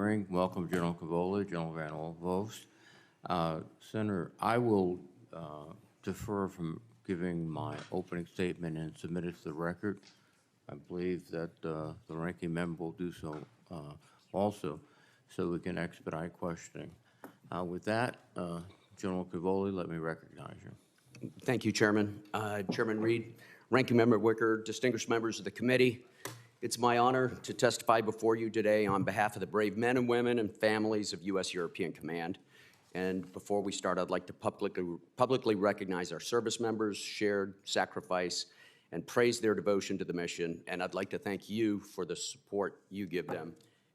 hearing. Welcome, General Cavoli, General Van Ovost. Senator, I will defer from giving my opening statement and submit it to the record. I believe that the ranking member will do so also, so we can expedite questioning. With that, General Cavoli, let me recognize you. Thank you, Chairman. Chairman Reed, Ranking Member Wicker, distinguished members of the committee, it's my honor to testify before you today on behalf of the brave men and women and families of U.S. European Command. And before we start, I'd like to publicly recognize our service members, shared sacrifice, and praise their devotion to the mission. And I'd like to thank you for the support you give them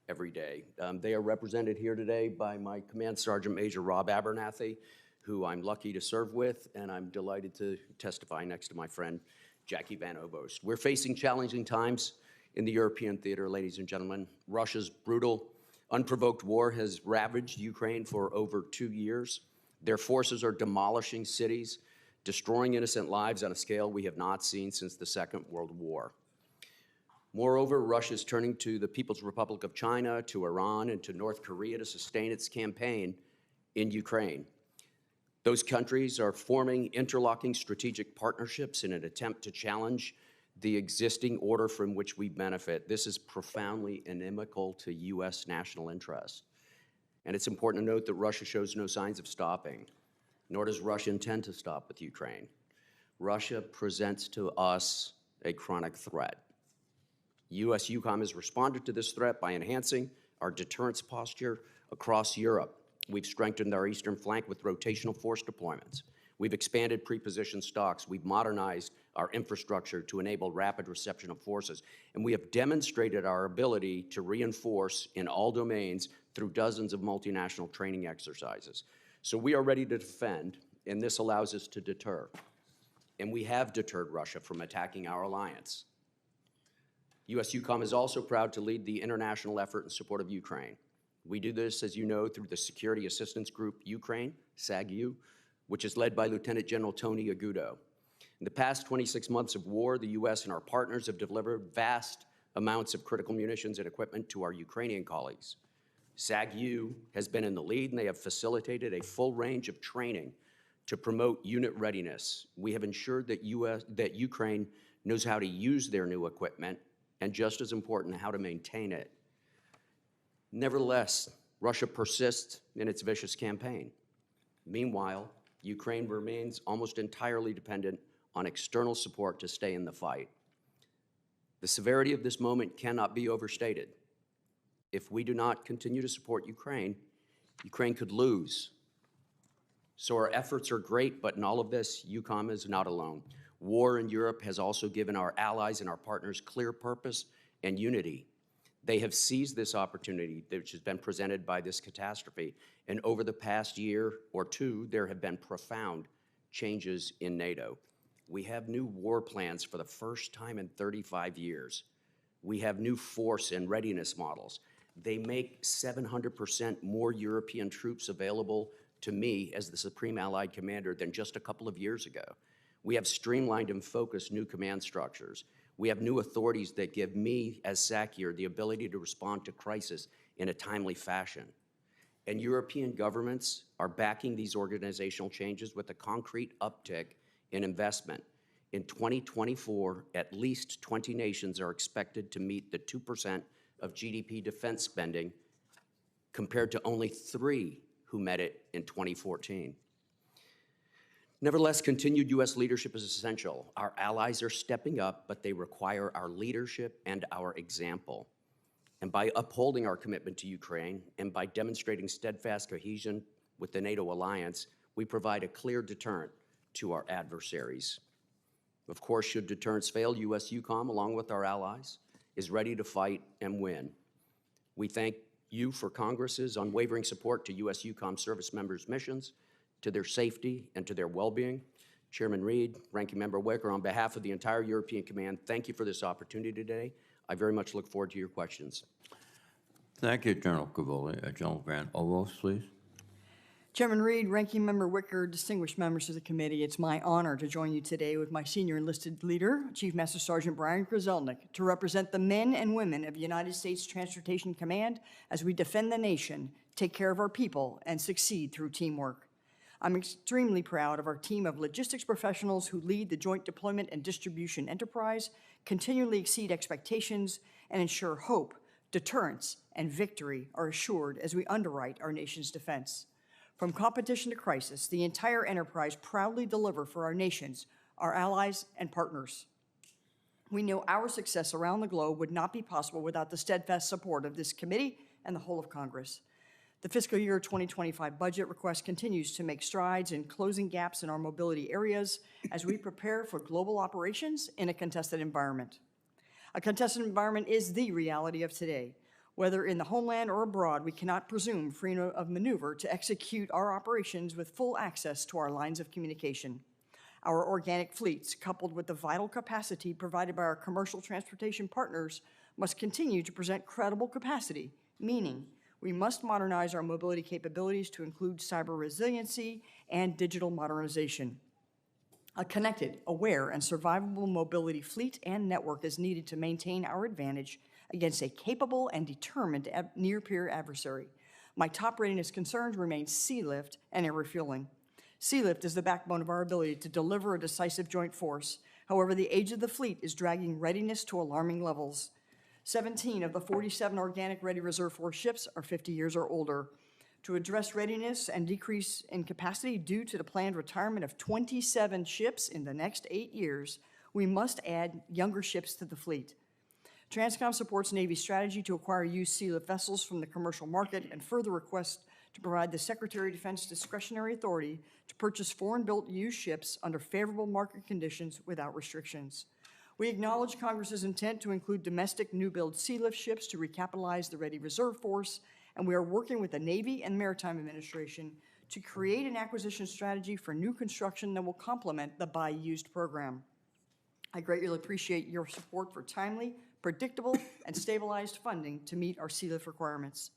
every day. They are represented here today by my Command Sergeant Major Rob Abernathy, who I'm lucky to serve with, and I'm delighted to testify next to my friend Jackie Van Ovost. We're facing challenging times in the European theater, ladies and gentlemen. Russia's brutal, unprovoked war has ravaged Ukraine for over 2 years. Their forces are demolishing cities, destroying innocent lives on a scale we have not seen since the Second World War. Moreover, Russia is turning to the People's Republic of China, to Iran, and to North Korea to sustain its campaign in Ukraine. Those countries are forming interlocking strategic partnerships in an attempt to challenge the existing order from which we benefit. This is profoundly inimical to U.S. national interest. And it's important to note that Russia shows no signs of stopping, nor does Russia intend to stop with Ukraine. Russia presents to us a chronic threat. U.S. EUCOM has responded to this threat by enhancing our deterrence posture across Europe. We've strengthened our eastern flank with rotational force deployments. We've expanded pre-positioned stocks. We've modernized our infrastructure to enable rapid reception of forces. And we have demonstrated our ability to reinforce in all domains through dozens of multinational training exercises. So we are ready to defend, and this allows us to deter. And we have deterred Russia from attacking our alliance. U.S. EUCOM is also proud to lead the international effort in support of Ukraine. We do this, as you know, through the Security Assistance Group Ukraine, SAGU, which is led by Lieutenant General Tony Agudo. In the past 26 months of war, the U.S. and our partners have delivered vast amounts of critical munitions and equipment to our Ukrainian colleagues. SAGU has been in the lead, and they have facilitated a full range of training to promote unit readiness. We have ensured that Ukraine knows how to use their new equipment, and just as important, how to maintain it. Nevertheless, Russia persists in its vicious campaign. Meanwhile, Ukraine remains almost entirely dependent on external support to stay in the fight. The severity of this moment cannot be overstated. If we do not continue to support Ukraine, Ukraine could lose. So our efforts are great, but in all of this, EUCOM is not alone. War in Europe has also given our allies and our partners clear purpose and unity. They have seized this opportunity which has been presented by this catastrophe, and over the past year or two, there have been profound changes in NATO. We have new war plans for the first time in 35 years. We have new force and readiness models. They make 700% more European troops available to me as the Supreme Allied Commander than just a couple of years ago. We have streamlined and focused new command structures. We have new authorities that give me, as SACEUR, the ability to respond to crisis in a timely fashion. And European governments are backing these organizational changes with a concrete uptick in investment. In 2024, at least 20 nations are expected to meet the 2% of GDP defense spending, compared to only 3 who met it in 2014. Nevertheless, continued U.S. leadership is essential. Our allies are stepping up, but they require our leadership and our example. And by upholding our commitment to Ukraine and by demonstrating steadfast cohesion with the NATO alliance, we provide a clear deterrent to our adversaries. Of course, should deterrence fail, U.S. EUCOM, along with our allies, is ready to fight and win. We thank you for Congress's unwavering support to U.S. EUCOM service members' missions, to their safety and to their well-being. Chairman Reed, Ranking Member Wicker, on behalf of the entire European Command, thank you for this opportunity today. I very much look forward to your questions. Thank you, General Cavoli. General Van Ovost, please. Chairman Reed, Ranking Member Wicker, distinguished members of the committee, it's my honor to join you today with my senior enlisted leader, Chief Master Sergeant Brian Grzelnik, to represent the men and women of United States Transportation Command as we defend the nation, take care of our people, and succeed through teamwork. I'm extremely proud of our team of logistics professionals who lead the Joint Deployment and Distribution Enterprise, continually exceed expectations, and ensure hope, deterrence, and victory are assured as we underwrite our nation's defense. From competition to crisis, the entire enterprise proudly deliver for our nations, our allies, and partners. We know our success around the globe would not be possible without the steadfast support of this committee and the whole of Congress. The fiscal year 2025 budget request continues to make strides in closing gaps in our mobility areas as we prepare for global operations in a contested environment. A contested environment is the reality of today. Whether in the homeland or abroad, we cannot presume freedom of maneuver to execute our operations with full access to our lines of communication. Our organic fleets, coupled with the vital capacity provided by our commercial transportation partners, must continue to present credible capacity, meaning we must modernize our mobility capabilities to include cyber resiliency and digital modernization. A connected, aware, and survivable mobility fleet and network is needed to maintain our advantage against a capable and determined near-peer adversary. My top readiness concerns remain sea lift and air refueling. Sea lift is the backbone of our ability to deliver a decisive joint force. However, the age of the fleet is dragging readiness to alarming levels. 17 of the 47 organic ready reserve force ships are 50 years or older. To address readiness and decrease in capacity due to the planned retirement of 27 ships in the next 8 years, we must add younger ships to the fleet. Transcom supports Navy strategy to acquire used sea lift vessels from the commercial market and further request to provide the Secretary of Defense discretionary authority to purchase foreign-built used ships under favorable market conditions without restrictions. We acknowledge Congress's intent to include domestic new-build sea lift ships to recapitalize the ready reserve force, and we are working with the Navy and Maritime Administration to create an acquisition strategy for new construction that will complement the Buy Used program. I greatly appreciate your support for timely, predictable, and stabilized funding to meet our sea lift requirements.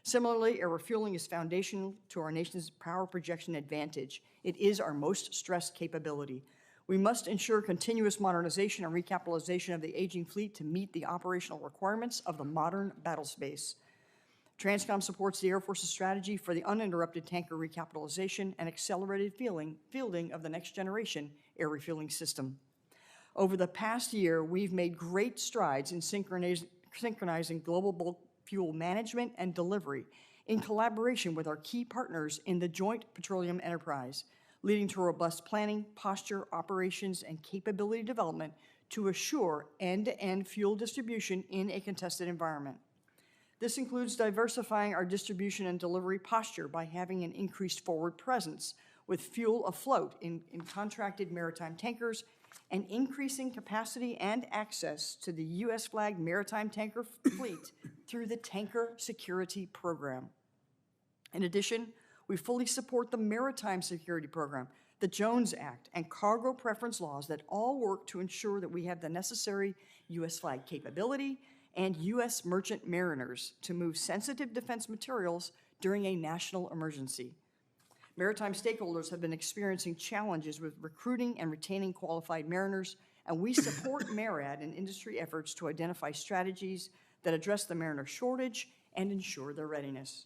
Similarly, air refueling is foundational to our nation's power projection advantage. It is our most stressed capability. We must ensure continuous modernization and recapitalization of the aging fleet to meet the operational requirements of the modern battle space. Transcom supports the Air Force's strategy for the uninterrupted tanker recapitalization and accelerated fielding of the next generation air refueling system. Over the past year, we've made great strides in synchronizing global bulk fuel management and delivery in collaboration with our key partners in the Joint Petroleum Enterprise, leading to robust planning, posture, operations, and capability development to assure end-to-end fuel distribution in a contested environment. This includes diversifying our distribution and delivery posture by having an increased forward presence with fuel afloat in contracted maritime tankers and increasing capacity and access to the U.S.-flagged maritime tanker fleet through the Tanker Security Program. In addition, we fully support the Maritime Security Program, the Jones Act, and cargo preference laws that all work to ensure that we have the necessary U.S.-flagged capability and U.S. merchant mariners to move sensitive defense materials during a national emergency. Maritime stakeholders have been experiencing challenges with recruiting and retaining qualified mariners, and we support MARAD and industry efforts to identify strategies that address the mariner shortage and ensure their readiness.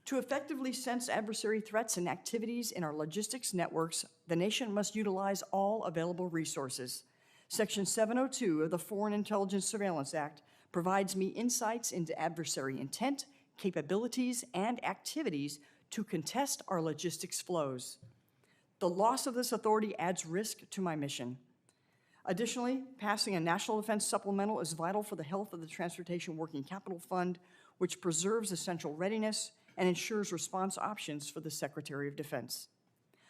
To effectively sense adversary threats and activities in our logistics networks, the nation must utilize all available resources. Section 702 of the Foreign Intelligence Surveillance Act provides me insights into adversary intent, capabilities, and activities to contest our logistics flows. The loss of this authority adds risk to my mission. Additionally, passing a National Defense Supplemental is vital for the health of the Transportation Working Capital Fund, which preserves essential readiness and ensures response options for the Secretary of Defense.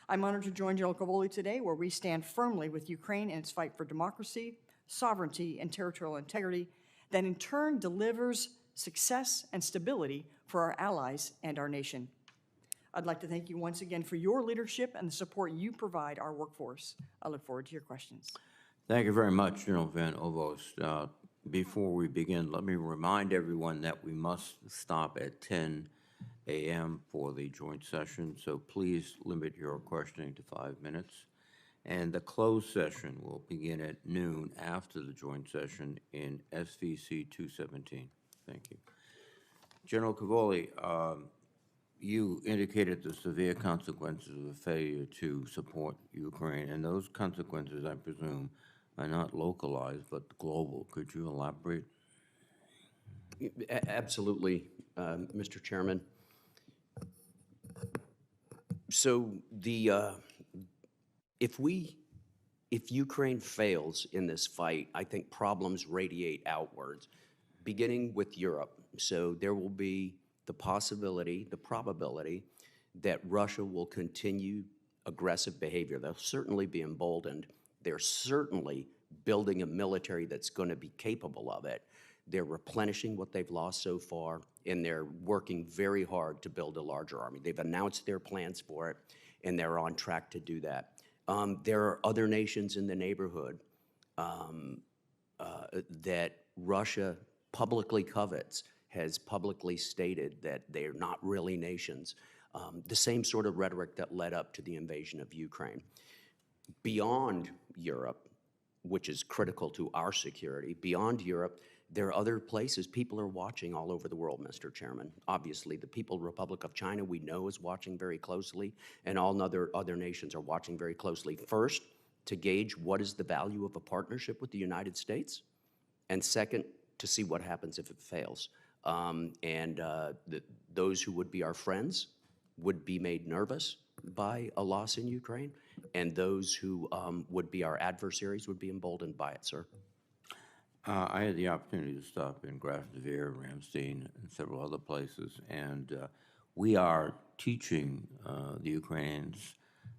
I'm honored to join General Cavoli today, where we stand firmly with Ukraine in its fight for democracy, sovereignty, and territorial integrity that in turn delivers success and stability for our allies and our nation. I'd like to thank you once again for your leadership and the support you provide our workforce. I look forward to your questions. Thank you very much, General Van Ovost. Before we begin, let me remind everyone that we must stop at 10 a.m. for the joint session, so please limit your questioning to 5 minutes. And the closed session will begin at noon after the joint session in SVC 217. Thank you. General Cavoli, you indicated the severe consequences of the failure to support Ukraine, and those consequences, I presume, are not localized but global. Could you elaborate? Absolutely, Mr. Chairman. So if Ukraine fails in this fight, I think problems radiate outwards, beginning with Europe. So there will be the possibility, the probability that Russia will continue aggressive behavior. They'll certainly be emboldened. They're certainly building a military that's going to be capable of it. They're replenishing what they've lost so far, and they're working very hard to build a larger army. They've announced their plans for it, and they're on track to do that. There are other nations in the neighborhood that Russia publicly covets, has publicly stated that they're not really nations. The same sort of rhetoric that led up to the invasion of Ukraine. Beyond Europe, which is critical to our security, beyond Europe, there are other places people are watching all over the world, Mr. Chairman. Obviously, the People's Republic of China, we know, is watching very closely, and all other nations are watching very closely. First, to gauge what is the value of a partnership with the United States, and second, to see what happens if it fails. Those who would be our friends would be made nervous by a loss in Ukraine, and those who would be our adversaries would be emboldened by it, sir. I had the opportunity to stop in Graf-de-Vere, Ramstein, and several other places, and we are teaching the Ukrainians,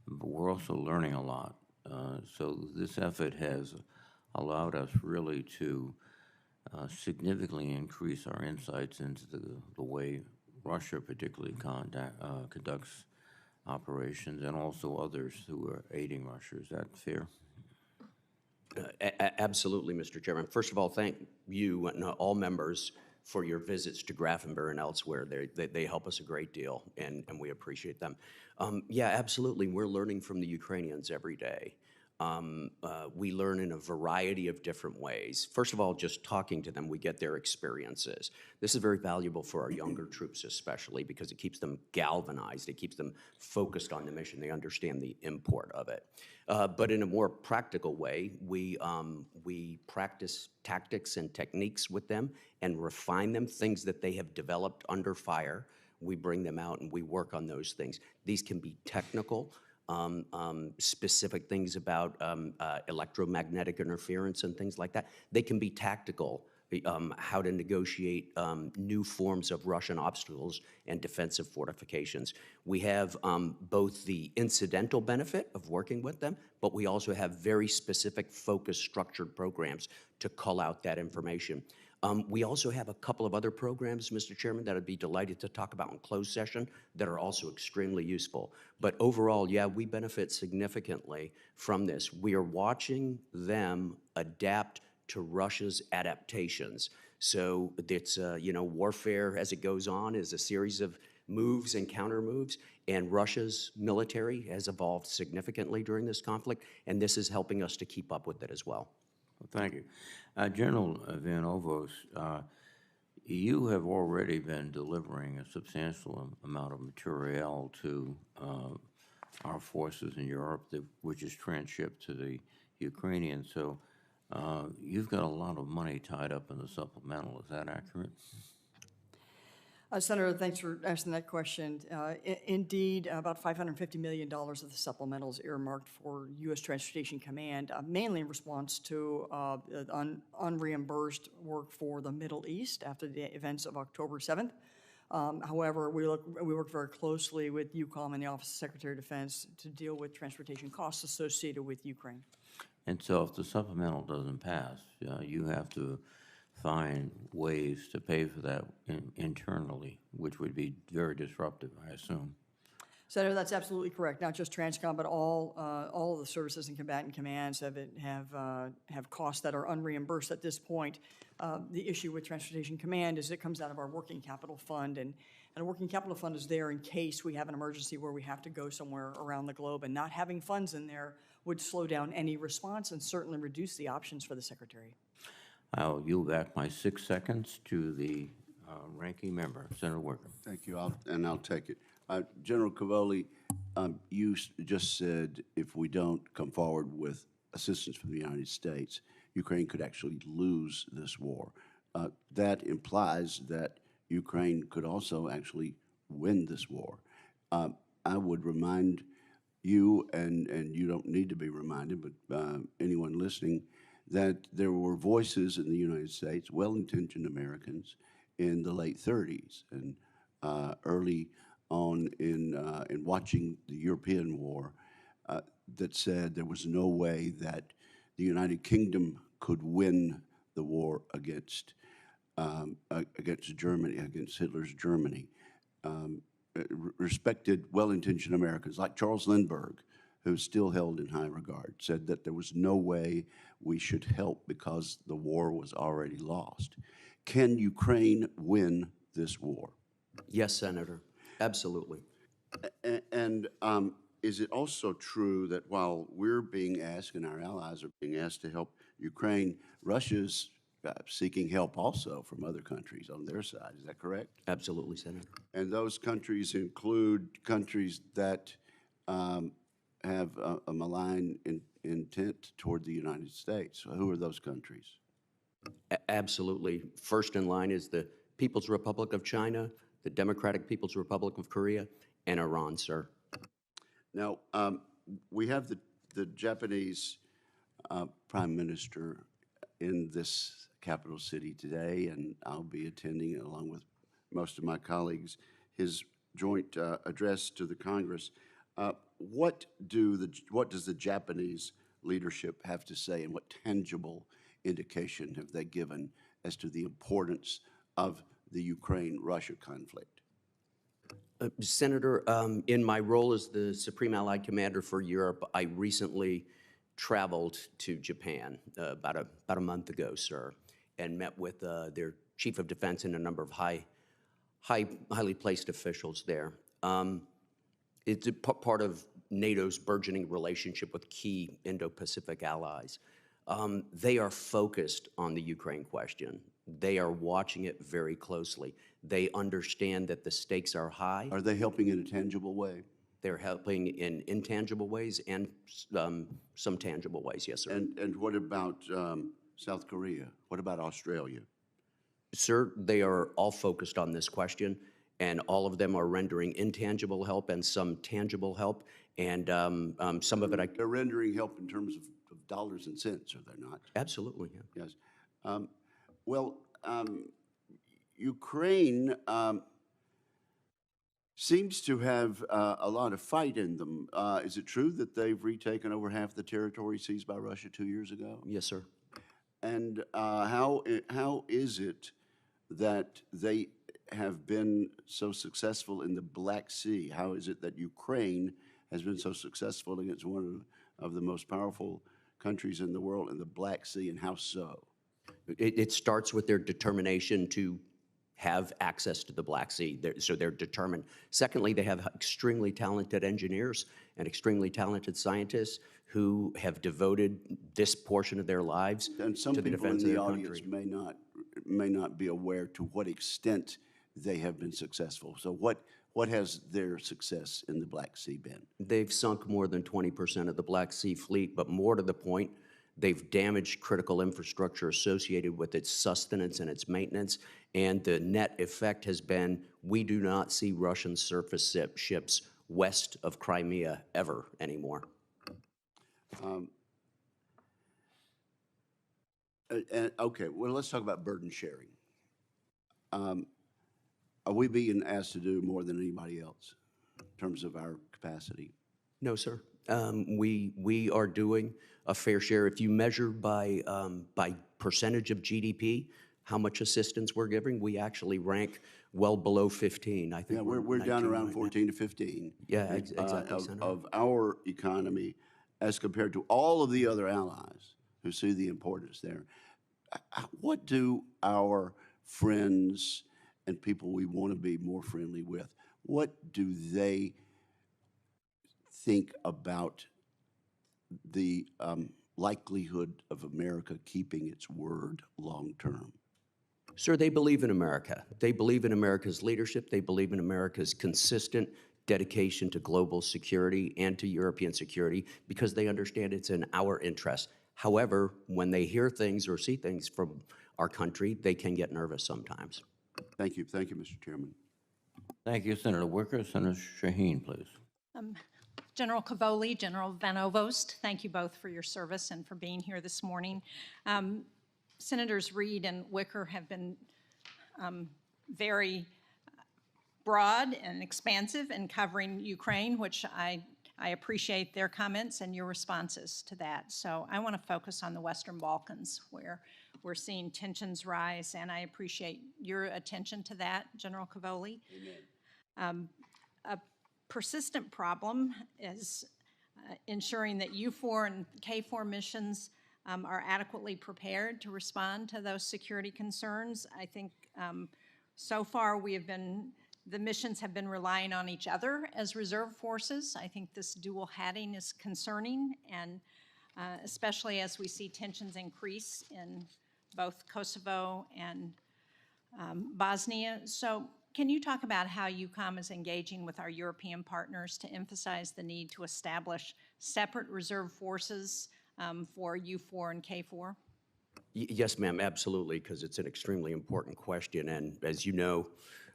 but we're also learning a lot. So this effort has allowed us really to significantly increase our insights into the way Russia particularly conducts operations, and also others who are aiding Russia. Is that fair? Absolutely, Mr. Chairman. First of all, thank you and all members for your visits to Grafenberg and elsewhere. They help us a great deal, and we appreciate them. Yeah, absolutely. We're learning from the Ukrainians every day. We learn in a variety of different ways. First of all, just talking to them, we get their experiences. This is very valuable for our younger troops especially, because it keeps them galvanized. It keeps them focused on the mission. They understand the import of it. But in a more practical way, we practice tactics and techniques with them and refine them, things that they have developed under fire. We bring them out and we work on those things. These can be technical, specific things about electromagnetic interference and things like that. They can be tactical, how to negotiate new forms of Russian obstacles and defensive fortifications. We have both the incidental benefit of working with them, but we also have very specific, focused, structured programs to cull out that information. We also have a couple of other programs, Mr. Chairman, that I'd be delighted to talk about in closed session that are also extremely useful. But overall, yeah, we benefit significantly from this. We are watching them adapt to Russia's adaptations. So it's, warfare as it goes on is a series of moves and counter moves, and Russia's military has evolved significantly during this conflict, and this is helping us to keep up with it as well. Thank you. General Van Ovost, you have already been delivering a substantial amount of material to our forces in Europe, which is transshipped to the Ukrainians. So you've got a lot of money tied up in the supplemental. Is that accurate? Senator, thanks for asking that question. Indeed, about $550 million of the supplemental is earmarked for U.S. Transportation Command, mainly in response to unreimbursed work for the Middle East after the events of October 7th. However, we work very closely with UCOM and the Office of Secretary of Defense to deal with transportation costs associated with Ukraine. And so if the supplemental doesn't pass, you have to find ways to pay for that internally, which would be very disruptive, I assume. Senator, that's absolutely correct. Not just TRANSCOM, but all of the services and combatant commands have costs that are unreimbursed at this point. The issue with Transportation Command is it comes out of our working capital fund, and And a working capital fund is there in case we have an emergency where we have to go somewhere around the globe, and not having funds in there would slow down any response and certainly reduce the options for the Secretary. I'll yield back my 6 seconds to the ranking member, Senator Wicker. Thank you, I'll take it. General Cavoli, you just said if we don't come forward with assistance from the United States, Ukraine could actually lose this war. That implies that Ukraine could also actually win this war. I would remind you, and you don't need to be reminded, but anyone listening, that there were voices in the United States, well-intentioned Americans, in the late 30s and early on in watching the European war that said there was no way that the United Kingdom could win the war against Germany, against Hitler's Germany. Respected, well-intentioned Americans like Charles Lindbergh, who's still held in high regard, said that there was no way we should help because the war was already lost. Can Ukraine win this war? Yes, Senator, absolutely. And is it also true that while we're being asked and our allies are being asked to help Ukraine, Russia's seeking help also from other countries on their side? Is that correct? Absolutely, Senator. And those countries include countries that have a malign intent toward the United States. So who are those countries? Absolutely. First in line is the People's Republic of China, the Democratic People's Republic of Korea, and Iran, sir. Now, we have the Japanese Prime Minister in this capital city today, and I'll be attending, along with most of my colleagues, his joint address to the Congress. What does the Japanese leadership have to say, and what tangible indication have they given as to the importance of the Ukraine-Russia conflict? Senator, in my role as the Supreme Allied Commander for Europe, I recently traveled to Japan about a month ago, sir, and met with their Chief of Defense and a number of highly placed officials there. It's a part of NATO's burgeoning relationship with key Indo-Pacific allies. They are focused on the Ukraine question. They are watching it very closely. They understand that the stakes are high. Are they helping in a tangible way? They're helping in intangible ways and some tangible ways, yes, sir. And what about South Korea? What about Australia? Sir, they are all focused on this question, and all of them are rendering intangible help and some tangible help, and some of it They're rendering help in terms of dollars and cents, are they not? Absolutely, yeah. Yes. Ukraine seems to have a lot of fight in them. Is it true that they've retaken over half the territory seized by Russia 2 years ago? Yes, sir. And how is it that they have been so successful in the Black Sea? How is it that Ukraine has been so successful against one of the most powerful countries in the world in the Black Sea, and how so? It starts with their determination to have access to the Black Sea, so they're determined. Secondly, they have extremely talented engineers and extremely talented scientists who have devoted this portion of their lives And some to the people in defense of the their audience country. may not be aware to what extent they have been successful. So what has their success in the Black Sea been? They've sunk more than 20% of the Black Sea fleet, but more to the point, they've damaged critical infrastructure associated with its sustenance and its maintenance, and the net effect has been we do not see Russian surface ships west of Crimea ever anymore. Okay, well, let's talk about burden sharing. Are we being asked to do more than anybody else in terms of our capacity? No, sir. We are doing a fair share. If you measure by percentage of GDP, how much assistance we're giving, we actually rank well below 15. I think Yeah, we're down 19 around right 14 to 15. Yeah, exactly, Senator. Of our economy as compared to all of the other allies who see the importance there. What do our friends and people we want to be more friendly with, what do they think about the likelihood of America keeping its word long term? Sir, they believe in America. They believe in America's leadership. They believe in America's consistent dedication to global security and to European security because they understand it's in our interest. However, when they hear things or see things from our country, they can get nervous sometimes. Thank you. Thank you, Mr. Chairman. Thank you, Senator Wicker. Senator Shaheen, please. General Cavoli, General Van Ovost, thank you both for your service and for being here this morning. Senators Reid and Wicker have been very broad and expansive in covering Ukraine, which I appreciate their comments and your responses to that. So I want to focus on the Western Balkans, where we're seeing tensions rise, and I appreciate your attention to that, General Cavoli. A persistent problem is ensuring that U4 and K4 missions are adequately prepared to respond to those security concerns. I think so far the missions have been relying on each other as reserve forces. I think this dual hatting is concerning, and especially as we see tensions increase in both Kosovo and Bosnia. So can you talk about how EUCOM is engaging with our European partners to emphasize the need to establish separate reserve forces for U4 and K4? Yes, ma'am, absolutely, because it's an extremely important question. And as you know,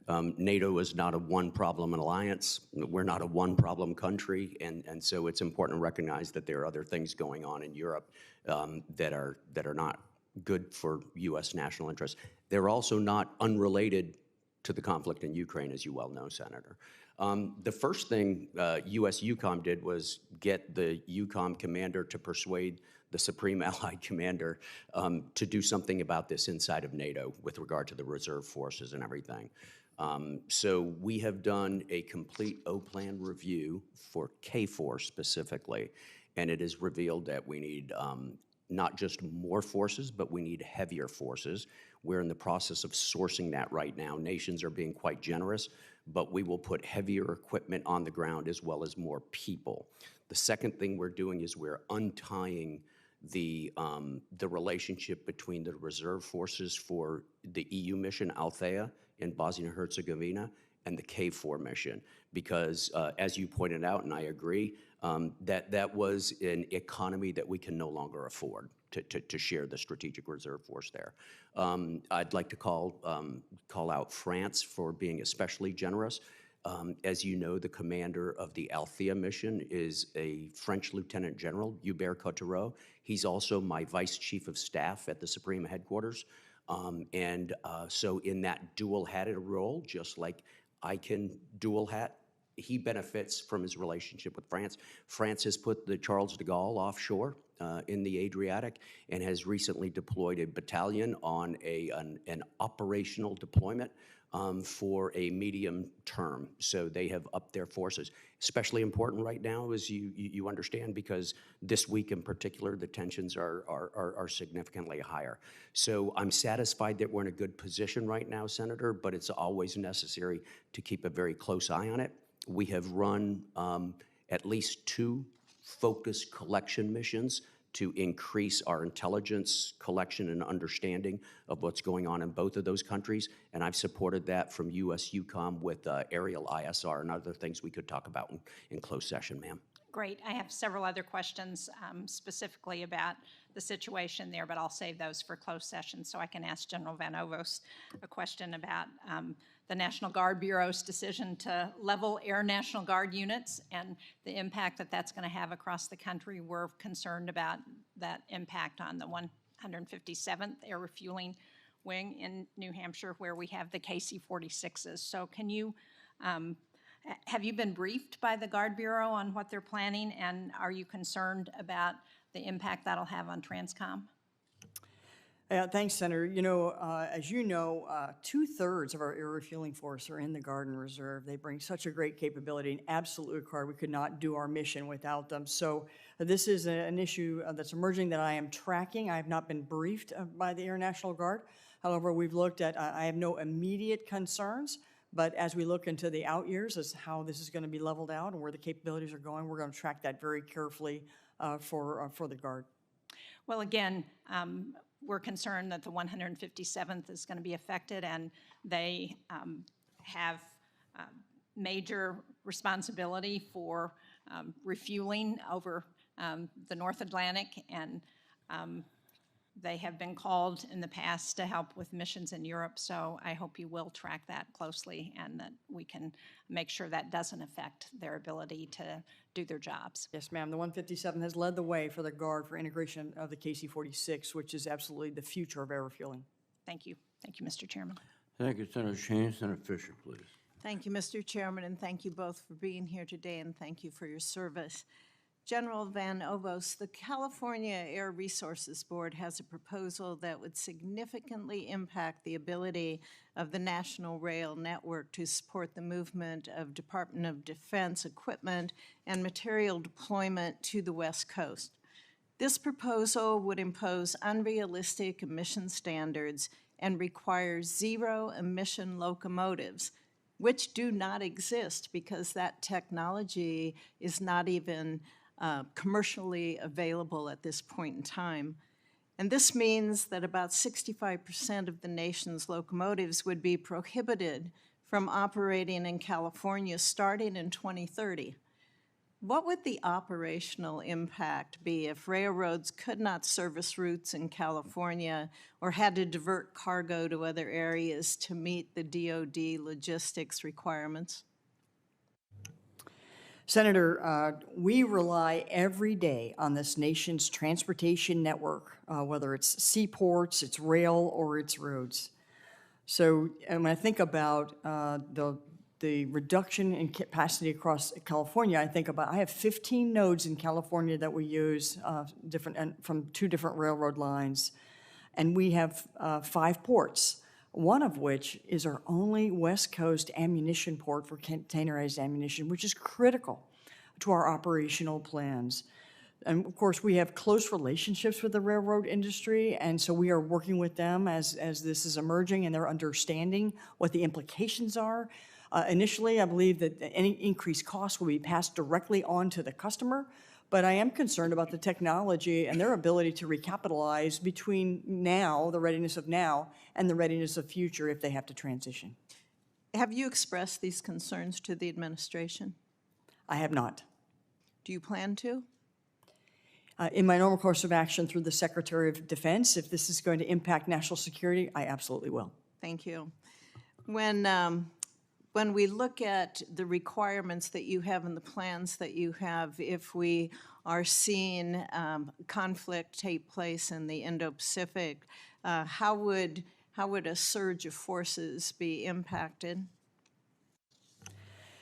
NATO is not a one-problem alliance. We're not a one-problem country. And so it's important to recognize that there are other things going on in Europe that are not good for U.S. national interests. They're also not unrelated to the conflict in Ukraine, as you well know, Senator. The first thing U.S. EUCOM did was get the EUCOM commander to persuade the Supreme Allied Commander to do something about this inside of NATO with regard to the reserve forces and everything. So we have done a complete O-plan review for K4 specifically, and it is revealed that we need not just more forces, but we need heavier forces. We're in the process of sourcing that right now. Nations are being quite generous, but we will put heavier equipment on the ground as well as more people. The second thing we're doing is we're untying the relationship between the reserve forces for the EU mission, Althea, in Bosnia and Herzegovina, and the K4 mission, because as you pointed out, and I agree, that was an economy that we can no longer afford to share the strategic reserve force there. I'd like to call out France for being especially generous. As you know, the commander of the Althea mission is a French Lieutenant General, Hubert Cottereau. He's also my Vice Chief of Staff at the Supreme Headquarters. So in that dual-hatted role, just like I can dual hat, he benefits from his relationship with France. France has put the Charles de Gaulle offshore in the Adriatic and has recently deployed a battalion on an operational deployment for a medium term. So they have upped their forces. Especially important right now, as you understand, because this week in particular, the tensions are significantly higher. So I'm satisfied that we're in a good position right now, Senator, but it's always necessary to keep a very close eye on it. We have run at least 2 focused collection missions to increase our intelligence collection and understanding of what's going on in both of those countries. And I've supported that from U.S. EUCOM with aerial ISR and other things we could talk about in closed session, ma'am. Great. I have several other questions specifically about the situation there, but I'll save those for closed session so I can ask General Van Ovost a question about the National Guard Bureau's decision to level Air National Guard units and the impact that that's going to have across the country. We're concerned about that impact on the 157th Air Refueling Wing in New Hampshire, where we have the KC-46s. So can you have you been briefed by the Guard Bureau on what they're planning, and are you concerned about the impact that'll have on Transcom? Thanks, Senator. You know, as you know, 2/3 of our air refueling force are in the Guard and Reserve. They bring such a great capability and absolutely required. We could not do our mission without them. So this is an issue that's emerging that I am tracking. I have not been briefed by the Air National Guard, However, we've looked at, I have no immediate concerns, but as we look into the out years as how this is going to be leveled out and where the capabilities are going, we're going to track that very carefully for the Guard. Well, again, we're concerned that the 157th is going to be affected, and they have major responsibility for refueling over the North Atlantic, and they have been called in the past to help with missions in Europe, so I hope you will track that closely and that we can make sure that doesn't affect their ability to do their jobs. Yes, ma'am. The 157 has led the way for the Guard for integration of the KC-46, which is absolutely the future of air refueling. Thank you. Thank you, Mr. Chairman. Thank you, Senator Shane. Senator Fisher, please. Thank you, Mr. Chairman, and thank you both for being here today, and thank you for your service. General Van Ovost, the California Air Resources Board has a proposal that would significantly impact the ability of the National Rail Network to support the movement of Department of Defense equipment and material deployment to the West Coast. This proposal would impose unrealistic emission standards and require zero-emission locomotives, which do not exist because that technology is not even commercially available at this point in time. And this means that about 65% of the nation's locomotives would be prohibited from operating in California starting in 2030. What would the operational impact be if railroads could not service routes in California or had to divert cargo to other areas to meet the DoD logistics requirements? Senator, we rely every day on this nation's transportation network, whether it's seaports, it's rail, or it's roads. So when I think about the reduction in capacity across California, I have 15 nodes in California that we use from 2 different railroad lines, and we have 5 ports, one of which is our only West Coast ammunition port for containerized ammunition, which is critical to our operational plans. And of course, we have close relationships with the railroad industry, and so we are working with them as this is emerging, and they're understanding what the implications are. Initially, I believe that any increased costs will be passed directly on to the customer, but I am concerned about the technology and their ability to recapitalize between now, the readiness of now, and the readiness of future if they have to transition. Have you expressed these concerns to the administration? I have not. Do you plan to? In my normal course of action through the Secretary of Defense, if this is going to impact national security, I absolutely will. Thank you. When we look at the requirements that you have and the plans that you have, if we are seeing conflict take place in the Indo-Pacific, how would a surge of forces be impacted?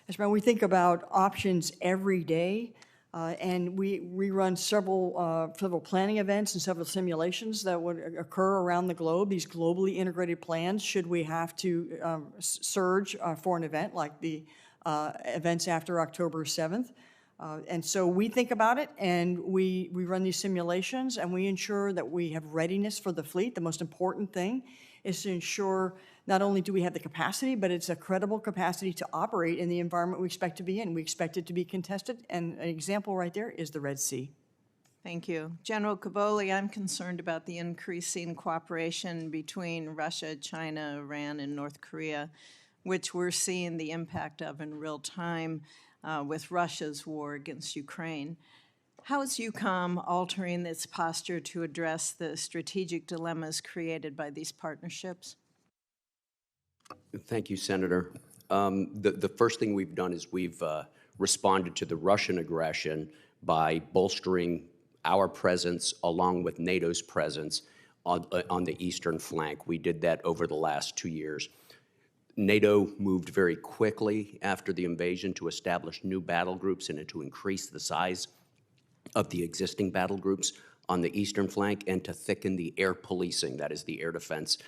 Yes, ma'am, we think about options every day, and we run several planning events and several simulations that would occur around the globe, these globally integrated plans, should we have to surge for an event like the events after October 7th. And so we think about it, and we run these simulations, and we ensure that we have readiness for the fleet. The most important thing is to ensure not only do we have the capacity, but it's a credible capacity to operate in the environment we expect to be in. We expect it to be contested, and an example right there is the Red Sea. Thank you. General Cavoli, I'm concerned about the increasing cooperation between Russia, China, Iran, and North Korea, which we're seeing the impact of in real time with Russia's war against Ukraine. How is UCOM altering its posture to address the strategic dilemmas created by these partnerships? Thank you, Senator. The first thing we've done is we've responded to the Russian aggression by bolstering our presence along with NATO's presence on the eastern flank. We did that over the last 2 years. NATO moved very quickly after the invasion to establish new battle groups and to increase the size of the existing battle groups on the eastern flank and to thicken the air policing, that is the air defense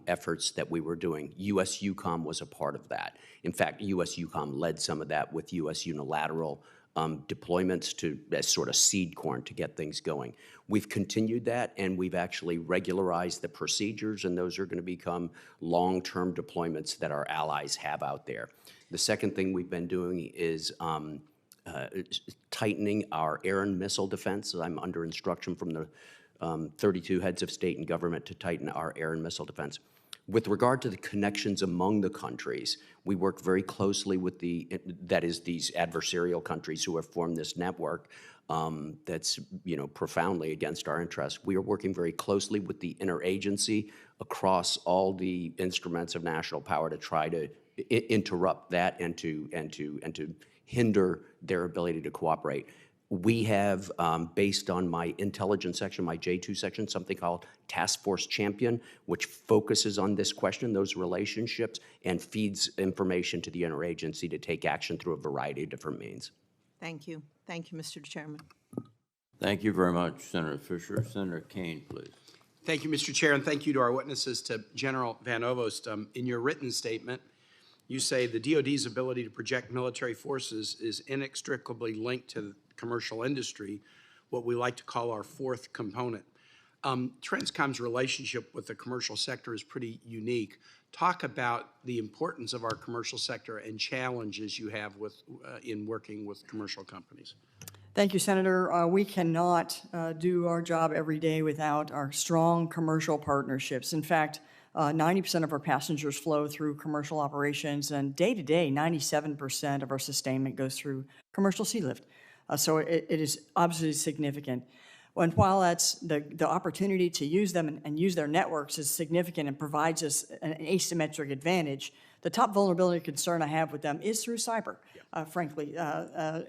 efforts that we were doing. U.S. UCOM was a part of that. In fact, U.S. UCOM led some of that with U.S. unilateral deployments as sort of seed corn to get things going. We've continued that, and we've actually regularized the procedures, and those are going to become long-term deployments that our allies have out there. The second thing we've been doing is tightening our air and missile defense. I'm under instruction from the 32 heads of state and government to tighten our air and missile defense. With regard to the connections among the countries, we work very closely with that is, these adversarial countries who have formed this network that's, profoundly against our interests. We are working very closely with the interagency across all the instruments of national power to try to interrupt that and to hinder their ability to cooperate. We have, based on my intelligence section, my J2 section, something called Task Force Champion, which focuses on this question, those relationships, and feeds information to the interagency to take action through a variety of different means. Thank you. Thank you, Mr. Chairman. Thank you very much, Senator Fisher. Senator Kane, please. Thank you, Mr. Chair, and thank you to our witnesses, to General Van Ovost. In your written statement, you say the DoD's ability to project military forces is inextricably linked to the commercial industry, what we like to call our fourth component. Transcom's relationship with the commercial sector is pretty unique. Talk about the importance of our commercial sector and challenges you have in working with commercial companies. Thank you, Senator. We cannot do our job every day without our strong commercial partnerships. In fact, 90% of our passengers flow through commercial operations, and day to day, 97% of our sustainment goes through commercial sea lift. So it is obviously significant. And while that's the opportunity to use them and use their networks is significant and provides us an asymmetric advantage, the top vulnerability concern I have with them is through cyber, frankly.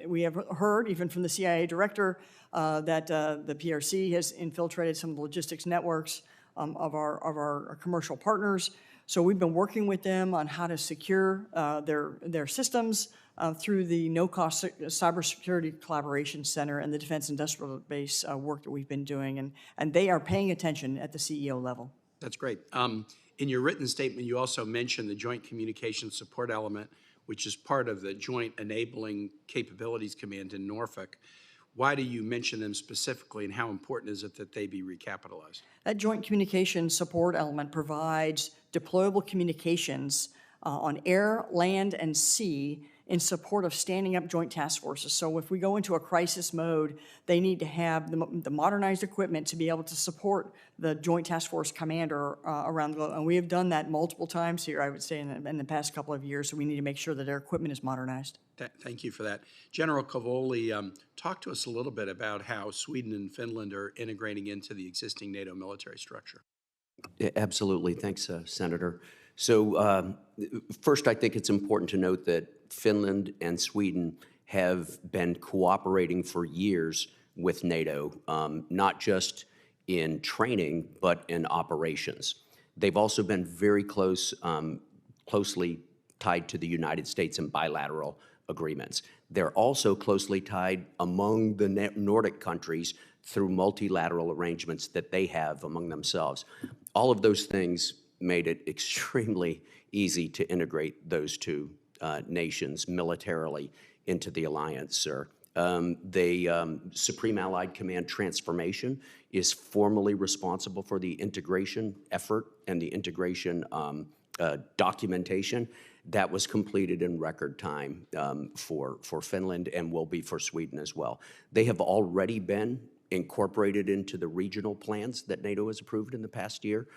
We have heard, even from the CIA director, that the PRC has infiltrated some of the logistics networks of our commercial partners. So we've been working with them on how to secure their systems through the no-cost cybersecurity collaboration center and the Defense Industrial Base work that we've been doing, and they are paying attention at the CEO level. That's great. In your written statement, you also mentioned the Joint Communications Support Element, which is part of the Joint Enabling Capabilities Command in Norfolk. Why do you mention them specifically, and how important is it that they be recapitalized? That Joint Communications Support Element provides deployable communications on air, land, and sea in support of standing up joint task forces. So if we go into a crisis mode, they need to have the modernized equipment to be able to support the Joint Task Force commander around the globe. And we have done that multiple times here, I would say, in the past couple of years. So we need to make sure that their equipment is modernized. Thank you for that. General Cavoli, talk to us a little bit about how Sweden and Finland are integrating into the existing NATO military structure. Absolutely. Thanks, Senator. So first, I think it's important to note that Finland and Sweden have been cooperating for years with NATO, not just in training, but in operations. They've also been very closely tied to the United States in bilateral agreements. They're also closely tied among the Nordic countries through multilateral arrangements that they have among themselves. All of those things made it extremely easy to integrate those two nations militarily into the alliance, sir. The Supreme Allied Command Transformation is formally responsible for the integration effort and the integration documentation. That was completed in record time for Finland and will be for Sweden as well. They have already been incorporated into the regional plans that NATO has approved in the past year.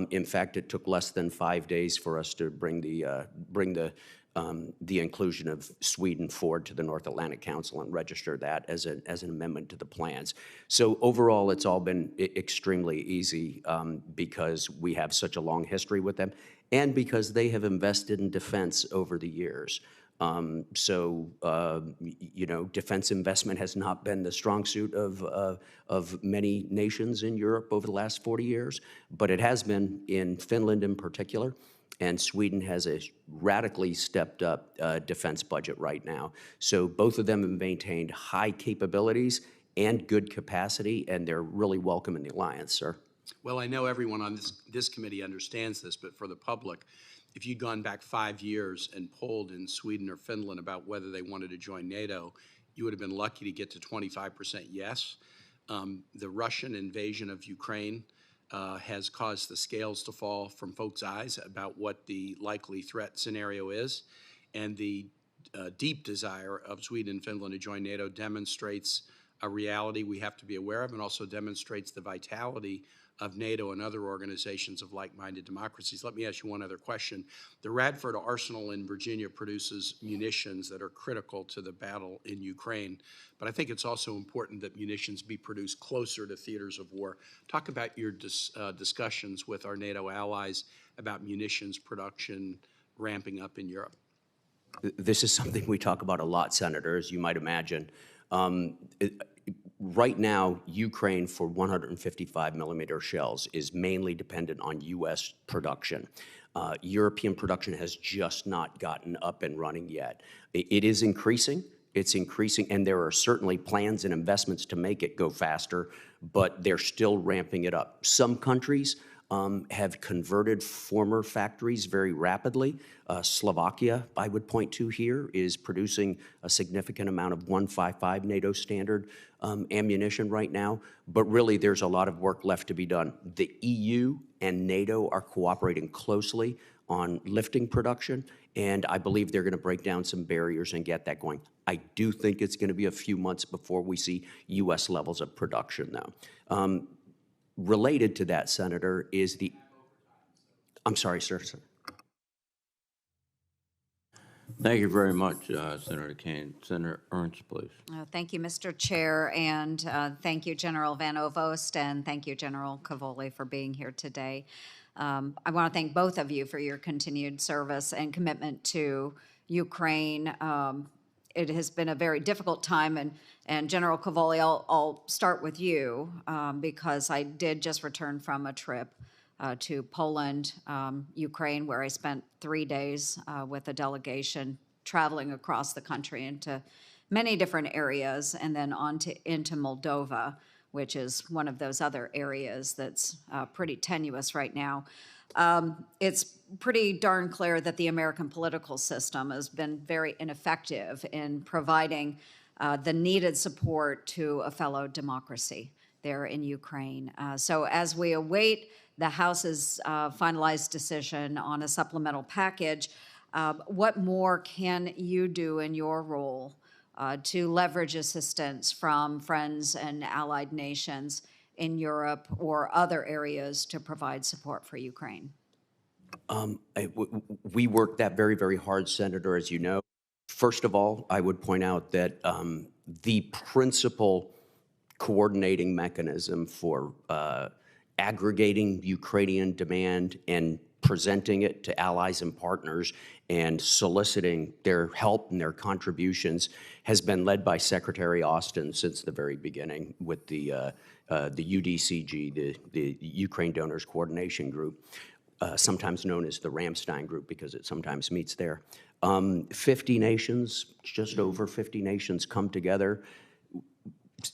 In fact, it took less than 5 days for us to bring the inclusion of Sweden forward to the North Atlantic Council and register that as an amendment to the plans. So overall, it's all been extremely easy because we have such a long history with them and because they have invested in defense over the years. Defense investment has not been the strong suit of many nations in Europe over the last 40 years, but it has been in Finland in particular. And Sweden has a radically stepped up defense budget right now. So both of them have maintained high capabilities and good capacity, and they're really welcome in the alliance, sir. Well, I know everyone on this committee understands this, but for the public, if you'd gone back 5 years and polled in Sweden or Finland about whether they wanted to join NATO, you would have been lucky to get to 25% yes. The Russian invasion of Ukraine has caused the scales to fall from folks' eyes about what the likely threat scenario is. And the deep desire of Sweden and Finland to join NATO demonstrates a reality we have to be aware of, and also demonstrates the vitality of NATO and other organizations of like-minded democracies. Let me ask you one other question. The Radford Arsenal in Virginia produces munitions that are critical to the battle in Ukraine, but I think it's also important that munitions be produced closer to theaters of war. Talk about your discussions with our NATO allies about munitions production ramping up in Europe. This is something we talk about a lot, Senator, as you might imagine. Right now, Ukraine for 155 millimeter shells is mainly dependent on U.S. production. European production has just not gotten up and running yet. It is increasing. It's increasing, and there are certainly plans and investments to make it go faster, but they're still ramping it up. Some countries have converted former factories very rapidly. Slovakia, I would point to here, is producing a significant amount of 155 NATO standard ammunition right now, but really there's a lot of work left to be done. The EU and NATO are cooperating closely on lifting production, and I believe they're going to break down some barriers and get that going. I do think it's going to be a few months before we see U.S. levels of production, though. Related to that, Senator, is the, I'm sorry, sir. Thank you very much, Senator Kane. Senator Ernst, please. Thank you, Mr. Chair, and thank you, General Van Ovost, and thank you, General Cavoli, for being here today. I want to thank both of you for your continued service and commitment to Ukraine. It has been a very difficult time, and General Cavoli, I'll start with you because I did just return from a trip to Poland, Ukraine, where I spent 3 days with a delegation traveling across the country into many different areas, and then into Moldova, which is one of those other areas that's pretty tenuous right now. It's pretty darn clear that the American political system has been very ineffective in providing the needed support to a fellow democracy there in Ukraine. So as we await the House's finalized decision on a supplemental package, what more can you do in your role to leverage assistance from friends and allied nations in Europe or other areas to provide support for Ukraine? We work that very, very hard, Senator, as you know. First of all, I would point out that the principal coordinating mechanism for aggregating Ukrainian demand and presenting it to allies and partners and soliciting their help and their contributions has been led by Secretary Austin since the very beginning with the UDCG, the Ukraine Donors Coordination Group, sometimes known as the Ramstein Group because it sometimes meets there. 50 nations, just over 50 nations come together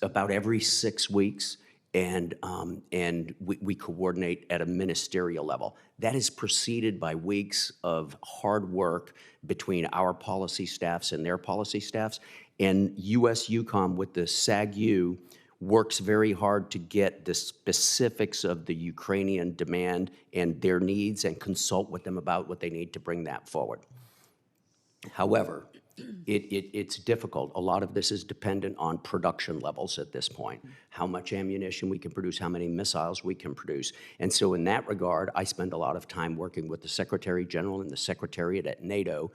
about every 6 weeks, and we coordinate at a ministerial level. That is preceded by weeks of hard work between our policy staffs and their policy staffs, and US EUCOM with the SAG-U works very hard to get the specifics of the Ukrainian demand and their needs and consult with them about what they need to bring that forward. However, it's difficult. A lot of this is dependent on production levels at this point, how much ammunition we can produce, how many missiles we can produce. And so in that regard, I spend a lot of time working with the Secretary General and the Secretariat at NATO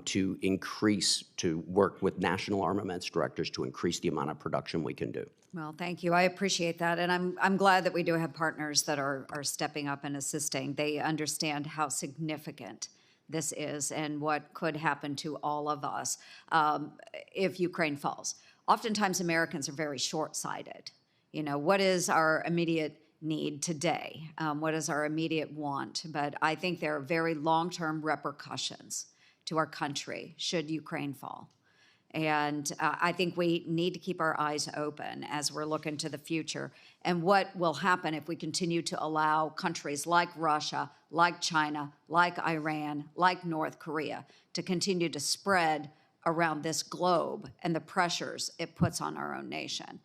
to work with national armaments directors to increase the amount of production we can do. Well, thank you. I appreciate that. And I'm glad that we do have partners that are stepping up and assisting. They understand how significant this is and what could happen to all of us if Ukraine falls. Oftentimes, Americans are very short-sighted. You know, what is our immediate need today? What is our immediate want? But I think there are very long-term repercussions to our country should Ukraine fall. And I think we need to keep our eyes open as we're looking to the future and what will happen if we continue to allow countries like Russia, like China, like Iran, like North Korea to continue to spread around this globe and the pressures it puts on our own nation.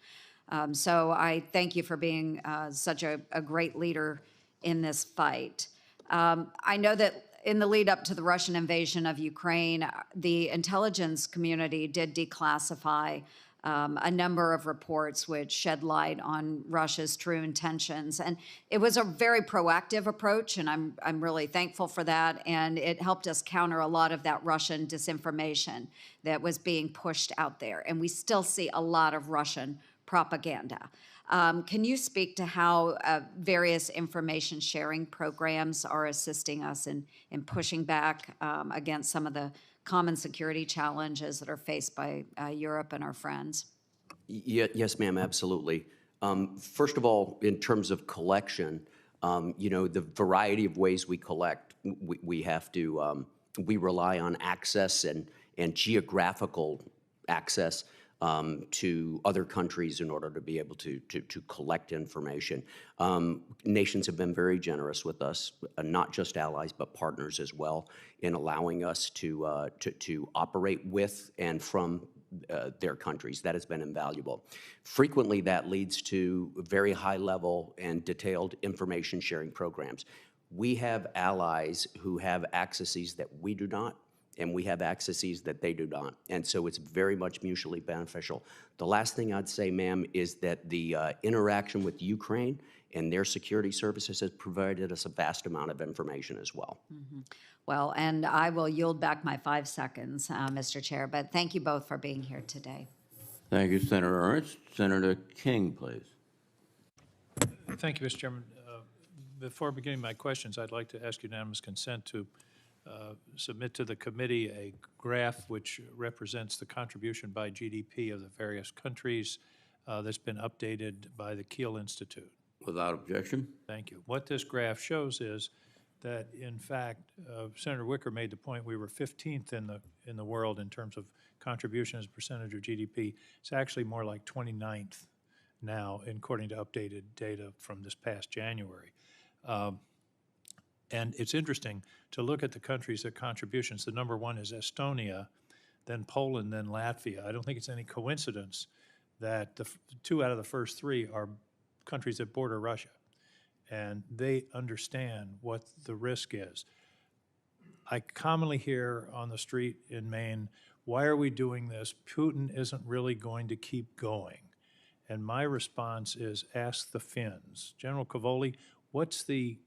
So I thank you for being such a great leader in this fight. I know that in the lead up to the Russian invasion of Ukraine, the intelligence community did declassify a number of reports which shed light on Russia's true intentions. And it was a very proactive approach, and I'm really thankful for that. And it helped us counter a lot of that Russian disinformation that was being pushed out there. And we still see a lot of Russian propaganda. Can you speak to how various information sharing programs are assisting us in pushing back against some of the common security challenges that are faced by Europe and our friends? Yes, ma'am, absolutely. First of all, in terms of collection, the variety of ways we collect, we have to, we rely on access and geographical access to other countries in order to be able to collect information. Nations have been very generous with us, not just allies, but partners as well, in allowing us to operate with and from their countries. That has been invaluable. Frequently, that leads to very high-level and detailed information sharing programs. We have allies who have accesses that we do not, and we have accesses that they do not. And so it's very much mutually beneficial. The last thing I'd say, ma'am, is that the interaction with Ukraine and their security services has provided us a vast amount of information as well. Mm-hmm. Well, and I will yield back my 5 seconds, Mr. Chair, but thank you both for being here today. Thank you, Senator Ernst. Senator King, please. Thank you, Mr. Chairman. Before beginning my questions, I'd like to ask unanimous consent to submit to the committee a graph which represents the contribution by GDP of the various countries that's been updated by the Kiel Institute. Without objection. Thank you. What this graph shows is that, in fact, Senator Wicker made the point we were 15th in the world in terms of contribution as a percentage of GDP. It's actually more like 29th now, according to updated data from this past January. And it's interesting to look at the countries, their contributions. The number one is Estonia, then Poland, then Latvia. I don't think it's any coincidence that the two out of the first three are countries that border Russia, and they understand what the risk is. I commonly hear on the street in Maine, why are we doing this? Putin isn't really going to keep going. And my response is, ask the Finns. General Cavoli, what's the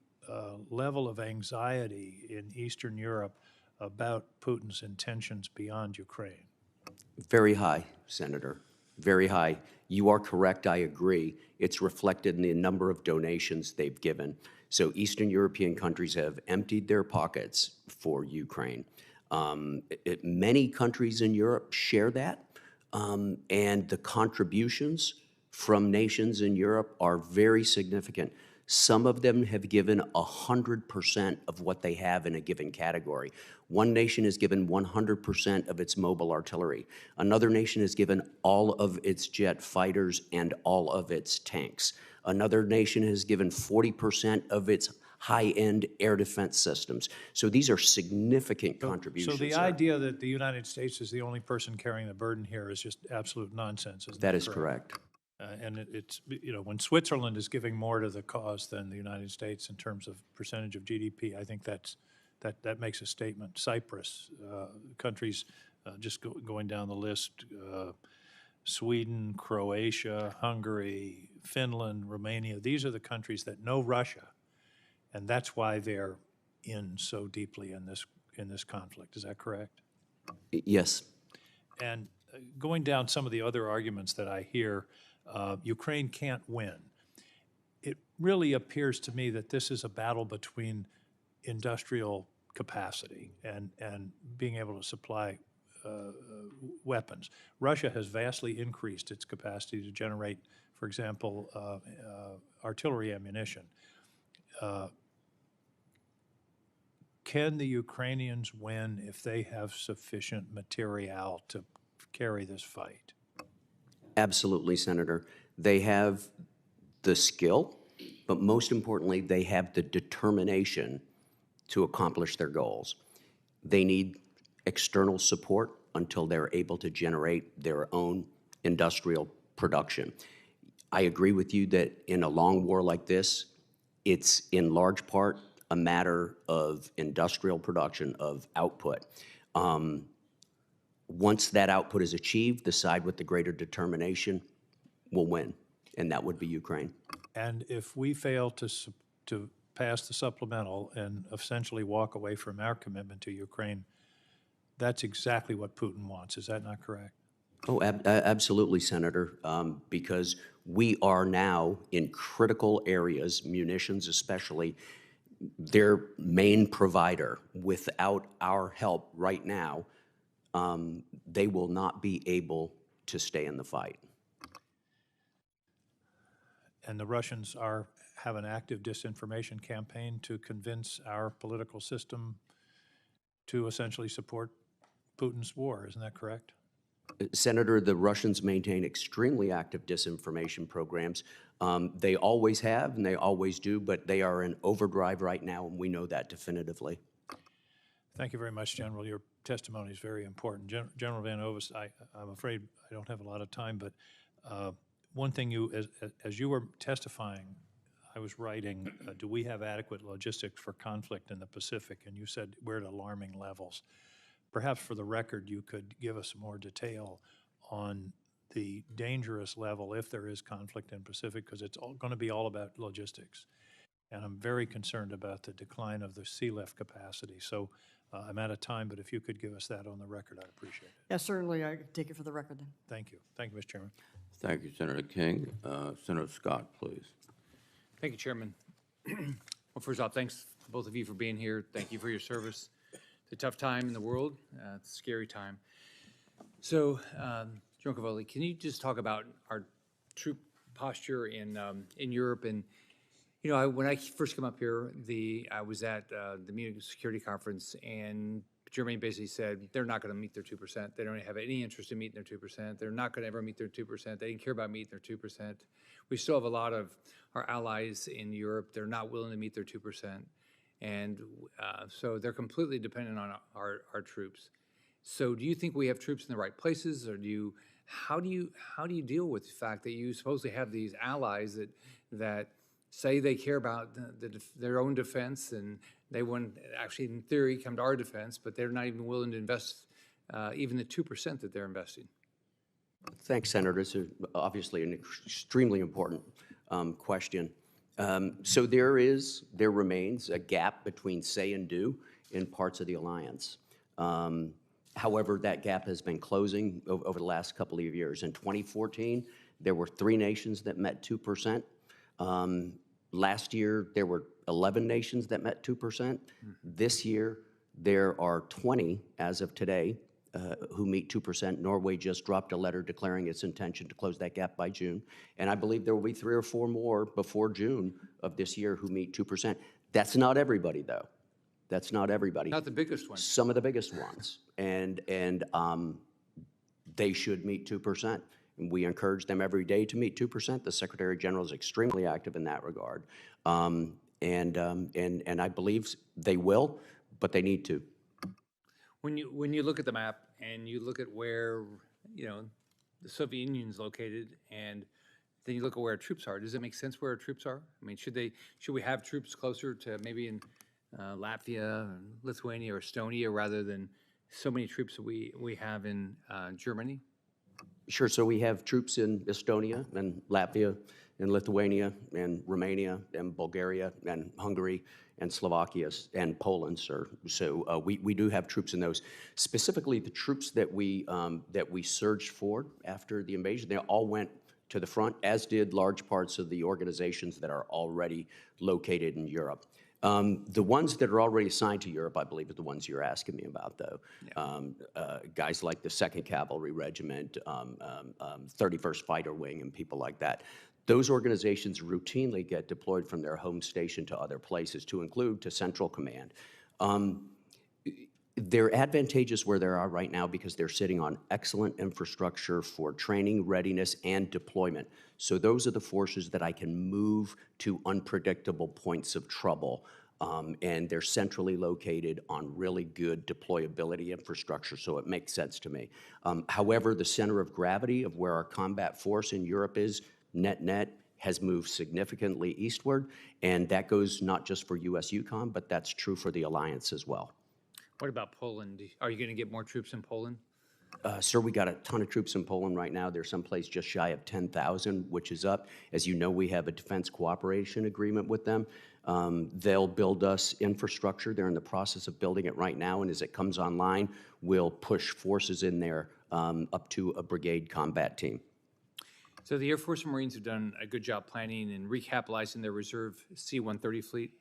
level of anxiety in Eastern Europe about Putin's intentions beyond Ukraine? Very high, Senator, very high. You are correct, I agree. It's reflected in the number of donations they've given. So Eastern European countries have emptied their pockets for Ukraine. Many countries in Europe share that, and the contributions from nations in Europe are very significant. Some of them have given 100% of what they have in a given category. One nation has given 100% of its mobile artillery. Another nation has given all of its jet fighters and all of its tanks. Another nation has given 40% of its high-end air defense systems. So these are significant contributions. So the idea that the United States is the only person carrying the burden here is just absolute nonsense, isn't that is correct. And it's, when Switzerland is giving more to the cause than the United States in terms of percentage of GDP, I think that makes a statement. Cyprus, countries just going down the list, Sweden, Croatia, Hungary, Finland, Romania, these are the countries that know Russia, and that's why they're in so deeply in this conflict. Is that correct? Yes. And going down some of the other arguments that I hear, Ukraine can't win. It really appears to me that this is a battle between industrial capacity and being able to supply weapons. Russia has vastly increased its capacity to generate, for example, artillery ammunition. Can the Ukrainians win if they have sufficient material to carry this fight? Absolutely, Senator. They have the skill, but most importantly, they have the determination to accomplish their goals. They need external support, until they're able to generate their own industrial production. I agree with you that in a long war like this, it's in large part a matter of industrial production, of output. Once that output is achieved, the side with the greater determination will win, and that would be Ukraine. And if we fail to pass the supplemental and essentially walk away from our commitment to Ukraine, that's exactly what Putin wants. Is that not correct? Oh, absolutely, Senator, because we are now in critical areas, munitions especially, their main provider. Without our help right now, they will not be able to stay in the fight. And the Russians have an active disinformation campaign to convince our political system to essentially support Putin's war. Isn't that correct? Senator, the Russians maintain extremely active disinformation programs. They always have and they always do, but they are in overdrive right now, and we know that definitively. Thank you very much, General. Your testimony is very important. General Van Ovost, I'm afraid I don't have a lot of time, but one thing as you were testifying, I was writing, do we have adequate logistics for conflict in the Pacific? And you said we're at alarming levels. Perhaps for the record, you could give us more detail on the dangerous level if there is conflict in Pacific, because it's going to be all about logistics. And I'm very concerned about the decline of the sea lift capacity. So I'm out of time, but if you could give us that on the record, I'd appreciate it. Yeah, certainly, I could take it for the record then. Thank you. Thank you, Mr. Chairman. Thank you, Senator King. Senator Scott, please. Thank you, Chairman. Well, first off, thanks to both of you for being here. Thank you for your service. It's a tough time in the world. It's a scary time. So, General Cavoli, can you just talk about our troop posture in Europe? And you know, when I first came up here, I was at the Munich Security Conference, and Germany basically said they're not going to meet their 2%. They don't have any interest in meeting their 2%. They're not going to ever meet their 2%. They didn't care about meeting their 2%. We still have a lot of our allies in Europe. They're not willing to meet their 2%. And so they're completely dependent on our troops. So do you think we have troops in the right places, or how do you deal with the fact that you supposedly have these allies that say they care about their own defense, and they wouldn't actually, in theory, come to our defense, but they're not even willing to invest even the 2% that they're investing? Thanks, Senator. It's obviously an extremely important question. So there remains a gap between say and do in parts of the alliance. However, that gap has been closing over the last couple of years. In 2014, there were 3 nations that met 2%. Last year, there were 11 nations that met 2%. This year, there are 20, as of today, who meet 2%. Norway just dropped a letter declaring its intention to close that gap by June. And I believe there will be 3 or 4 more before June of this year who meet 2%. That's not everybody, though. That's not everybody. Not the biggest ones. Some of the biggest ones. And they should meet 2%. And we encourage them every day to meet 2%. The Secretary General is extremely active in that regard. And I believe they will, but they need to. When you look at the map and you look at where, you know, the Soviet Union is located, and then you look at where our troops are, does it make sense where our troops are? I mean, should we have troops closer to maybe in Latvia, and Lithuania, or Estonia, rather than so many troops that we have in Germany? Sure. So we have troops in Estonia and Latvia and Lithuania and Romania and Bulgaria and Hungary and Slovakia and Poland, sir. So we do have troops in those. Specifically, the troops that we surged for after the invasion, they all went to the front, as did large parts of the organizations that are already located in Europe. The ones that are already assigned to Europe, I believe, are the ones you're asking me about, though. Yeah. Guys like the 2nd Cavalry Regiment, 31st Fighter Wing, and people like that. Those organizations routinely get deployed from their home station to other places, to include to Central Command. They're advantageous where they are right now because they're sitting on excellent infrastructure for training, readiness, and deployment. So those are the forces that I can move to unpredictable points of trouble. And they're centrally located on really good deployability infrastructure, so it makes sense to me. However, the center of gravity of where our combat force in Europe is, net, has moved significantly eastward, and that goes not just for US Yukon, but that's true for the alliance as well. What about Poland? Are you going to get more troops in Poland? Sir, we got a ton of troops in Poland right now. They're someplace just shy of 10,000, which is up. As you know, we have a defense cooperation agreement with them. They'll build us infrastructure. They're in the process of building it right now, and as it comes online, we'll push forces in there up to a brigade combat team. So the Air Force and Marines have done a good job planning and recapitalizing their reserve C-130 fleet,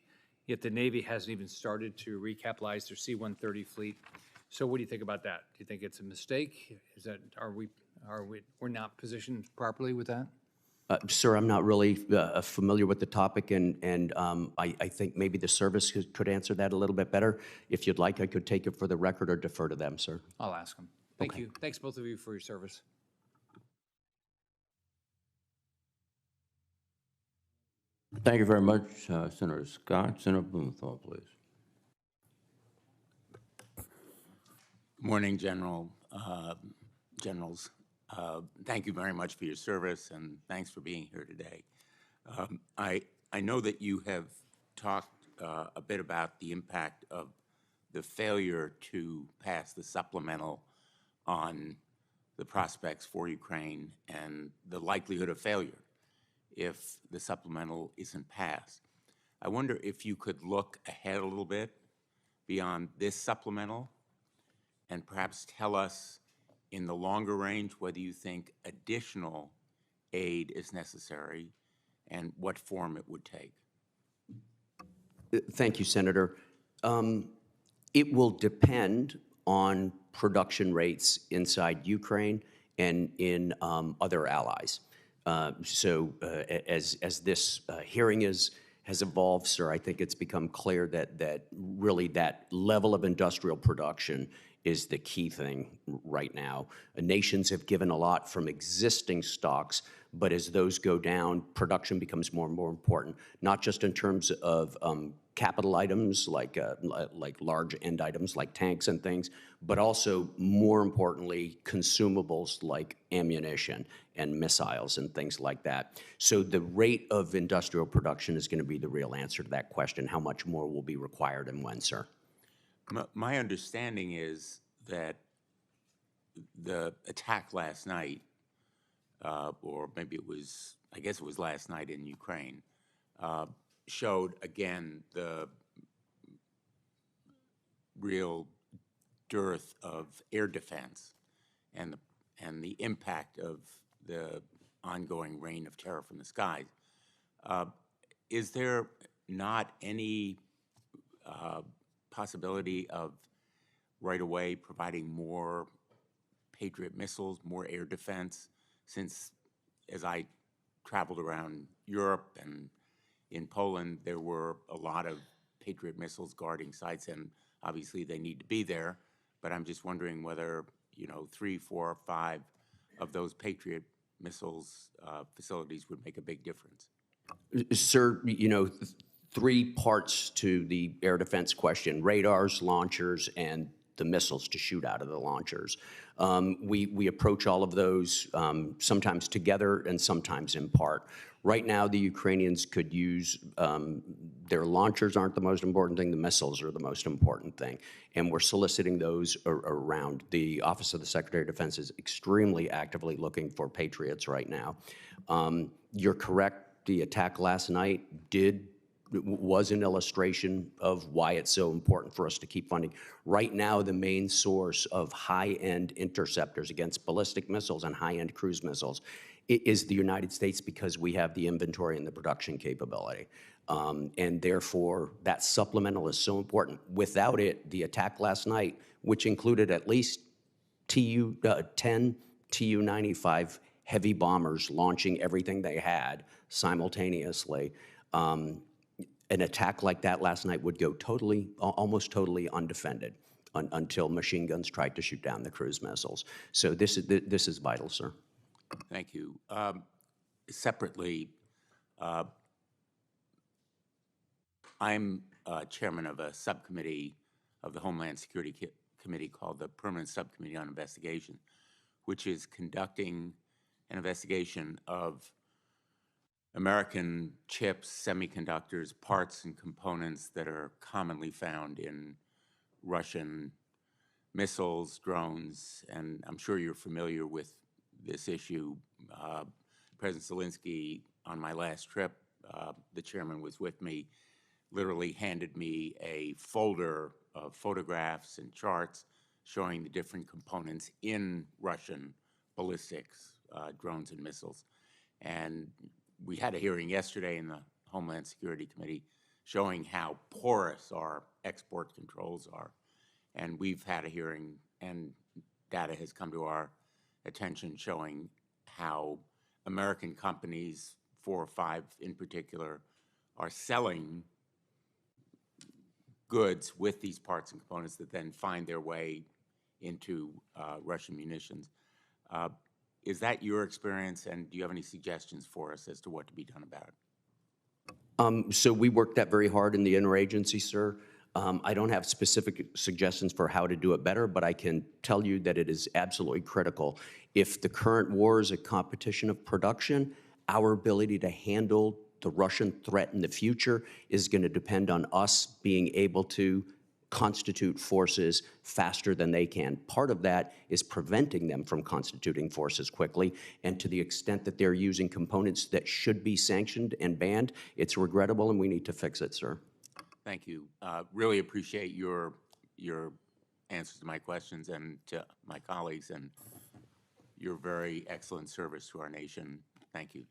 yet the Navy hasn't even started to recapitalize their C-130 fleet. So what do you think about that? Do you think it's a mistake? We're not positioned properly with that? Sir, I'm not really familiar with the topic, and I think maybe the service could answer that a little bit better. If you'd like, I could take it for the record or defer to them, sir. I'll ask them. Thank you. Thanks, both of you, for your service. Thank you very much, Senator Scott. Senator Blumenthal, please. Morning, Generals. Thank you very much for your service, and thanks for being here today. I know that you have talked a bit about the impact of the failure to pass the supplemental on the prospects for Ukraine and the likelihood of failure if the supplemental isn't passed. I wonder if you could look ahead a little bit beyond this supplemental and perhaps tell us in the longer range whether you think additional aid is necessary and what form it would take. Thank you, Senator. It will depend on production rates inside Ukraine and in other allies. As this hearing has evolved, sir, I think it's become clear that really that level of industrial production is the key thing right now. Nations have given a lot from existing stocks, but as those go down, production becomes more and more important, not just in terms of capital items like large end items like tanks and things, but also more importantly, consumables like ammunition and missiles and things like that. So the rate of industrial production is going to be the real answer to that question. How much more will be required and when, sir? My understanding is that the attack last night, or maybe it was, I guess it was last night in Ukraine, showed again the real dearth of air defense and the impact of the ongoing reign of terror from the skies. Is there not any possibility of right away providing more Patriot missiles, more air defense, since as I traveled around Europe and in Poland, there were a lot of Patriot missiles guarding sites, and obviously they need to be there, but I'm just wondering whether, 3, 4, or 5 of those Patriot missiles facilities would make a big difference. Sir, 3 parts to the air defense question: radars, launchers, and the missiles to shoot out of the launchers. We approach all of those sometimes together and sometimes in part. Right now, the Ukrainians could use, their launchers aren't the most important thing, the missiles are the most important thing. And we're soliciting those around. The Office of the Secretary of Defense is extremely actively looking for Patriots right now. You're correct, the attack last night was an illustration of why it's so important for us to keep funding. Right now, the main source of high-end interceptors against ballistic missiles and high-end cruise missiles is the United States, because we have the inventory and the production capability. And therefore, that supplemental is so important. Without it, the attack last night, which included at least 10 Tu-95 heavy bombers launching everything they had simultaneously, an attack like that last night would go almost totally undefended until machine guns tried to shoot down the cruise missiles. So this is vital, sir. Thank you. Separately, I'm chairman of a subcommittee of the Homeland Security Committee called the Permanent Subcommittee on Investigation, which is conducting an investigation of American chips, semiconductors, parts, and components that are commonly found in Russian missiles, drones, and I'm sure you're familiar with this issue. President Zelensky, on my last trip, the chairman was with me, literally handed me a folder of photographs and charts showing the different components in Russian ballistics, drones and missiles. And we had a hearing yesterday in the Homeland Security Committee showing how porous our export controls are. And we've had a hearing, and data has come to our attention showing how American companies, 4 or 5 in particular, are selling goods with these parts and components that then find their way into Russian munitions. Is that your experience, and do you have any suggestions for us as to what to be done about it? So we worked that very hard in the interagency, sir. I don't have specific suggestions for how to do it better, but I can tell you that it is absolutely critical. If the current war is a competition of production, our ability to handle the Russian threat in the future is going to depend on us being able to constitute forces faster than they can. Part of that is preventing them from constituting forces quickly, and to the extent that they're using components that should be sanctioned and banned, it's regrettable and we need to fix it, sir. Thank you. Really appreciate your answers to my questions and to my colleagues, and your very excellent service to our nation. Thank you.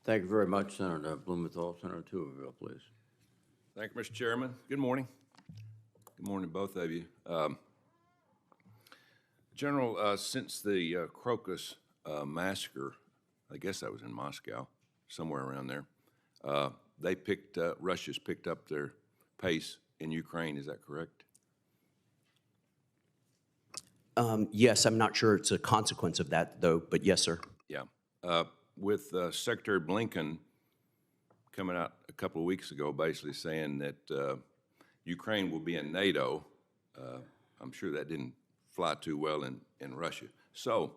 Thank you very much, Senator Blumenthal. Senator Tuberville, please. Thank you, Mr. Chairman. Good morning. Good morning, both of you. General, since the Crocus massacre, I guess that was in Moscow, somewhere around there, Russia's picked up their pace in Ukraine. Is that correct? Yes, I'm not sure it's a consequence of that, though, but yes, sir. Yeah. With Secretary Blinken coming out a couple of weeks ago basically saying that Ukraine will be in NATO, I'm sure that didn't fly too well in Russia. So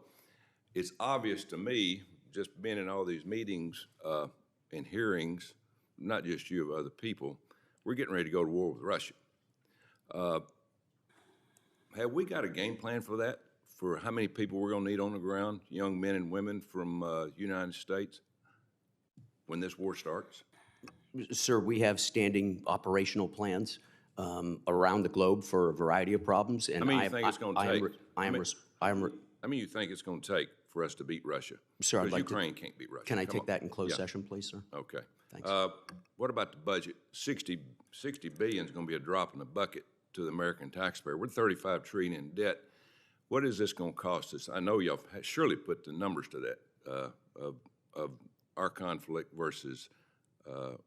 it's obvious to me, just being in all these meetings and hearings, not just you, of other people, we're getting ready to go to war with Russia. Have we got a game plan for that? For how many people we're going to need on the ground, young men and women from United States, when this war starts? Sir, we have standing operational plans around the globe for a variety of problems. And How many you think it's going to take? How many you think it's going to take for us to beat Russia? Sir, I'd because like to- Ukraine can't beat Russia. Can I Come take on. that in closed Yeah. session, please, sir? Okay. Thanks. What about the budget? 60 billion is going to be a drop in the bucket to the American taxpayer. We're 35 trillion in debt. What is this going to cost us? I know y'all surely put the numbers to that of our conflict versus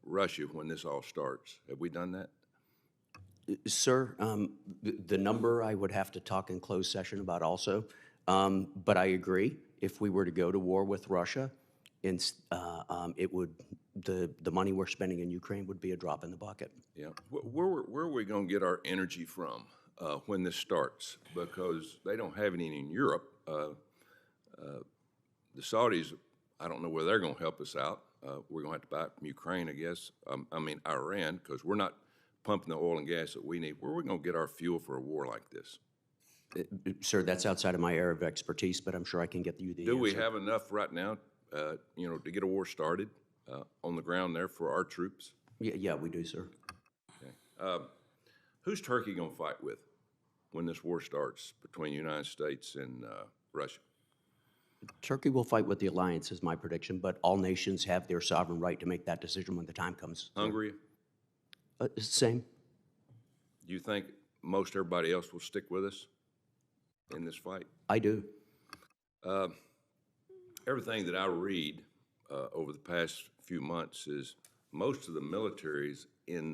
Russia when this all starts. Have we done that? Sir, the number I would have to talk in closed session about also, but I agree. If we were to go to war with Russia, it would the money we're spending in Ukraine would be a drop in the bucket. Yeah. Where are we going to get our energy from when this starts? Because they don't have any in Europe. The Saudis, I don't know where they're going to help us out. We're going to have to buy it from Ukraine, I guess. I mean, Iran, because we're not pumping the oil and gas that we need. Where are we going to get our fuel for a war like this? Sir, that's outside of my area of expertise, but I'm sure I can get you the answer. Do we have enough right now, to get a war started on the ground there for our troops? Yeah, we do, sir. Okay. Who's Turkey going to fight with when this war starts between the United States and Russia? Turkey will fight with the alliance, is my prediction, but all nations have their sovereign right to make that decision when the time comes. Hungary? Same. Do you think most everybody else will stick with us in this fight? I do. Everything that I read over the past few months is most of the militaries in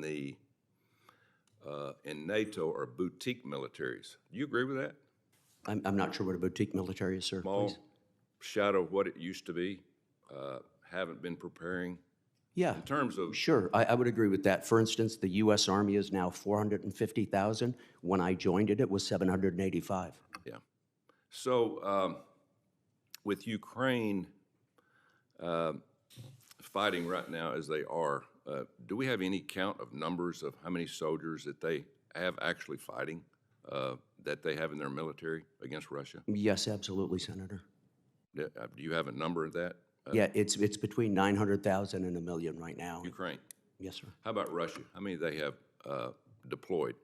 NATO are boutique militaries. Do you agree with that? I'm not sure what a boutique military is, sir. Small Please. shadow of what it used to be, haven't been preparing Yeah. In terms of, Sure, I would agree with that. For instance, the U.S. Army is now 450,000. When I joined it, it was 785. yeah. So with Ukraine fighting right now as they are, do we have any count of numbers of how many soldiers that they have actually fighting, that they have in their military against Russia? Yes, absolutely, Senator. Do you have a number of that? Yeah, it's between 900,000 and 1 million right now. Ukraine. Yes, sir. How about Russia? How many they have deployed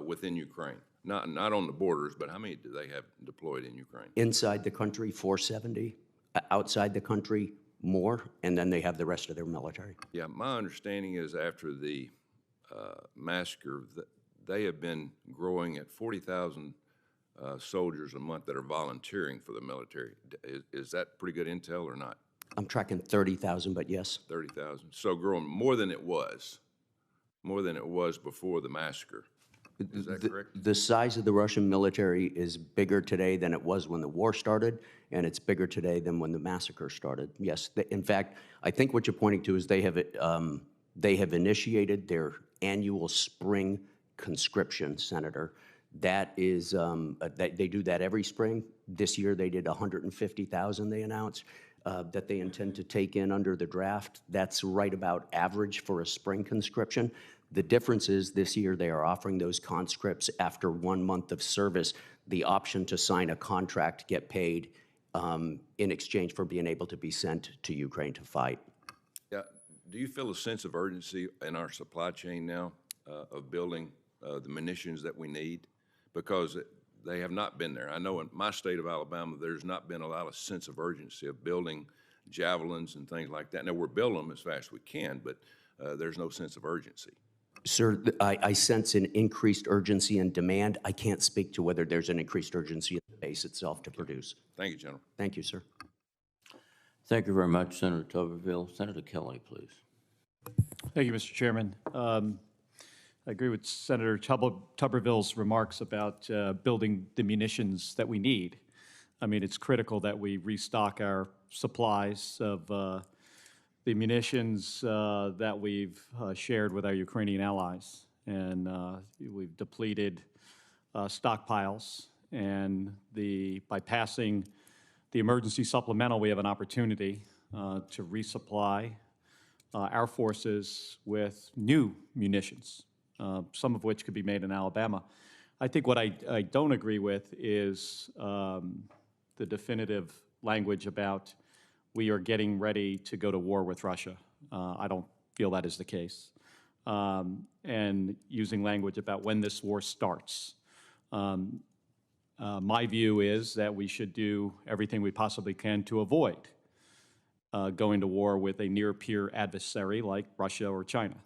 within Ukraine? Not on the borders, but how many do they have deployed in Ukraine? Inside the country, 470. Outside the country, more, and then they have the rest of their military. Yeah, my understanding is after the massacre, they have been growing at 40,000 soldiers a month that are volunteering for the military. Is that pretty good intel or not? I'm tracking 30,000, but yes. 30,000. So growing more than it was before the massacre. Is that correct? The size of the Russian military is bigger today than it was when the war started, and it's bigger today than when the massacre started. Yes, in fact, I think what you're pointing to is they have initiated their annual spring conscription, Senator. That is, they do that every spring. This year they did 150,000, they announced, that they intend to take in under the draft. That's right about average for a spring conscription. The difference is this year they are offering those conscripts after 1 month of service the option to sign a contract, get paid in exchange for being able to be sent to Ukraine to fight. Yeah. Do you feel a sense of urgency in our supply chain now of building the munitions that we need? Because they have not been there. I know in my state of Alabama, there's not been a lot of sense of urgency of building javelins and things like that. Now, we're building them as fast as we can, but there's no sense of urgency. Sir, I sense an increased urgency and demand. I can't speak to whether there's an increased urgency in the base itself to produce. Thank you, General. Thank you, sir. Thank you very much, Senator Tuberville. Senator Kelly, please. Thank you, Mr. Chairman. I agree with Senator Tuberville's remarks about building the munitions that we need. I mean, it's critical that we restock our supplies of the munitions that we've shared with our Ukrainian allies. And we've depleted stockpiles. And by passing the emergency supplemental, we have an opportunity to resupply our forces with new munitions, some of which could be made in Alabama. I think what I don't agree with is the definitive language about we are getting ready to go to war with Russia. I don't feel that is the case. And using language about when this war starts. My view is that we should do everything we possibly can to avoid going to war with a near-peer adversary like Russia or China.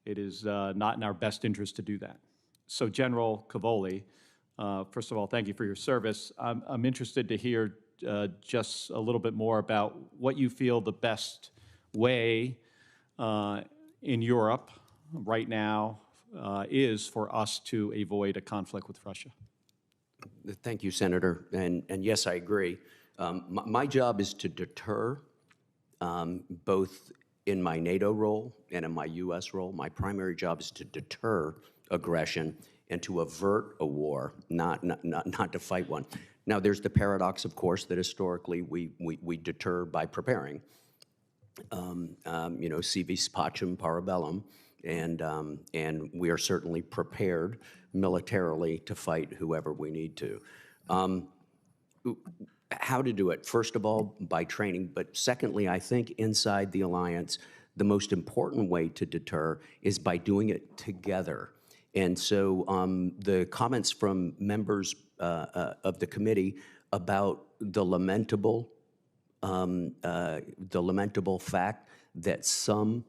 It is not in our best interest to do that. So General Cavoli, first of all, thank you for your service. I'm interested to hear just a little bit more about what you feel the best way in Europe right now is for us to avoid a conflict with Russia. Thank you, Senator. And yes, I agree. My job is to deter, both in my NATO role and in my U.S. role. My primary job is to deter aggression and to avert a war, not to fight one. Now, there's the paradox, of course, that historically we deter by preparing. Si vis pacem para bellum, and we are certainly prepared militarily to fight whoever we need to. How to do it? First of all, by training, but secondly, I think inside the alliance, the most important way to deter is by doing it together. And so the comments from members of the committee about the lamentable fact that some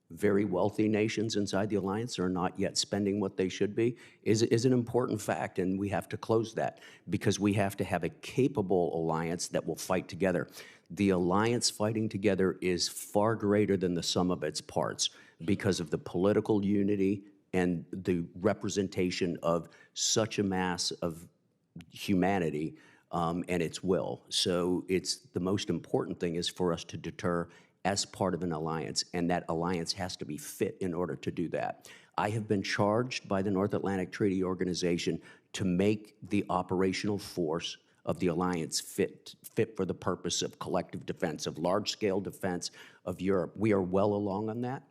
very wealthy nations inside the alliance are not yet spending what they should be is an important fact, and we have to close that because we have to have a capable alliance that will fight together. The alliance fighting together is far greater than the sum of its parts because of the political unity and the representation of such a mass of humanity and its will. So it's the most important thing is for us to deter as part of an alliance, and that alliance has to be fit in order to do that. I have been charged by the North Atlantic Treaty Organization to make the operational force of the alliance fit for the purpose of collective defense, of large-scale defense of Europe. We are well along on that.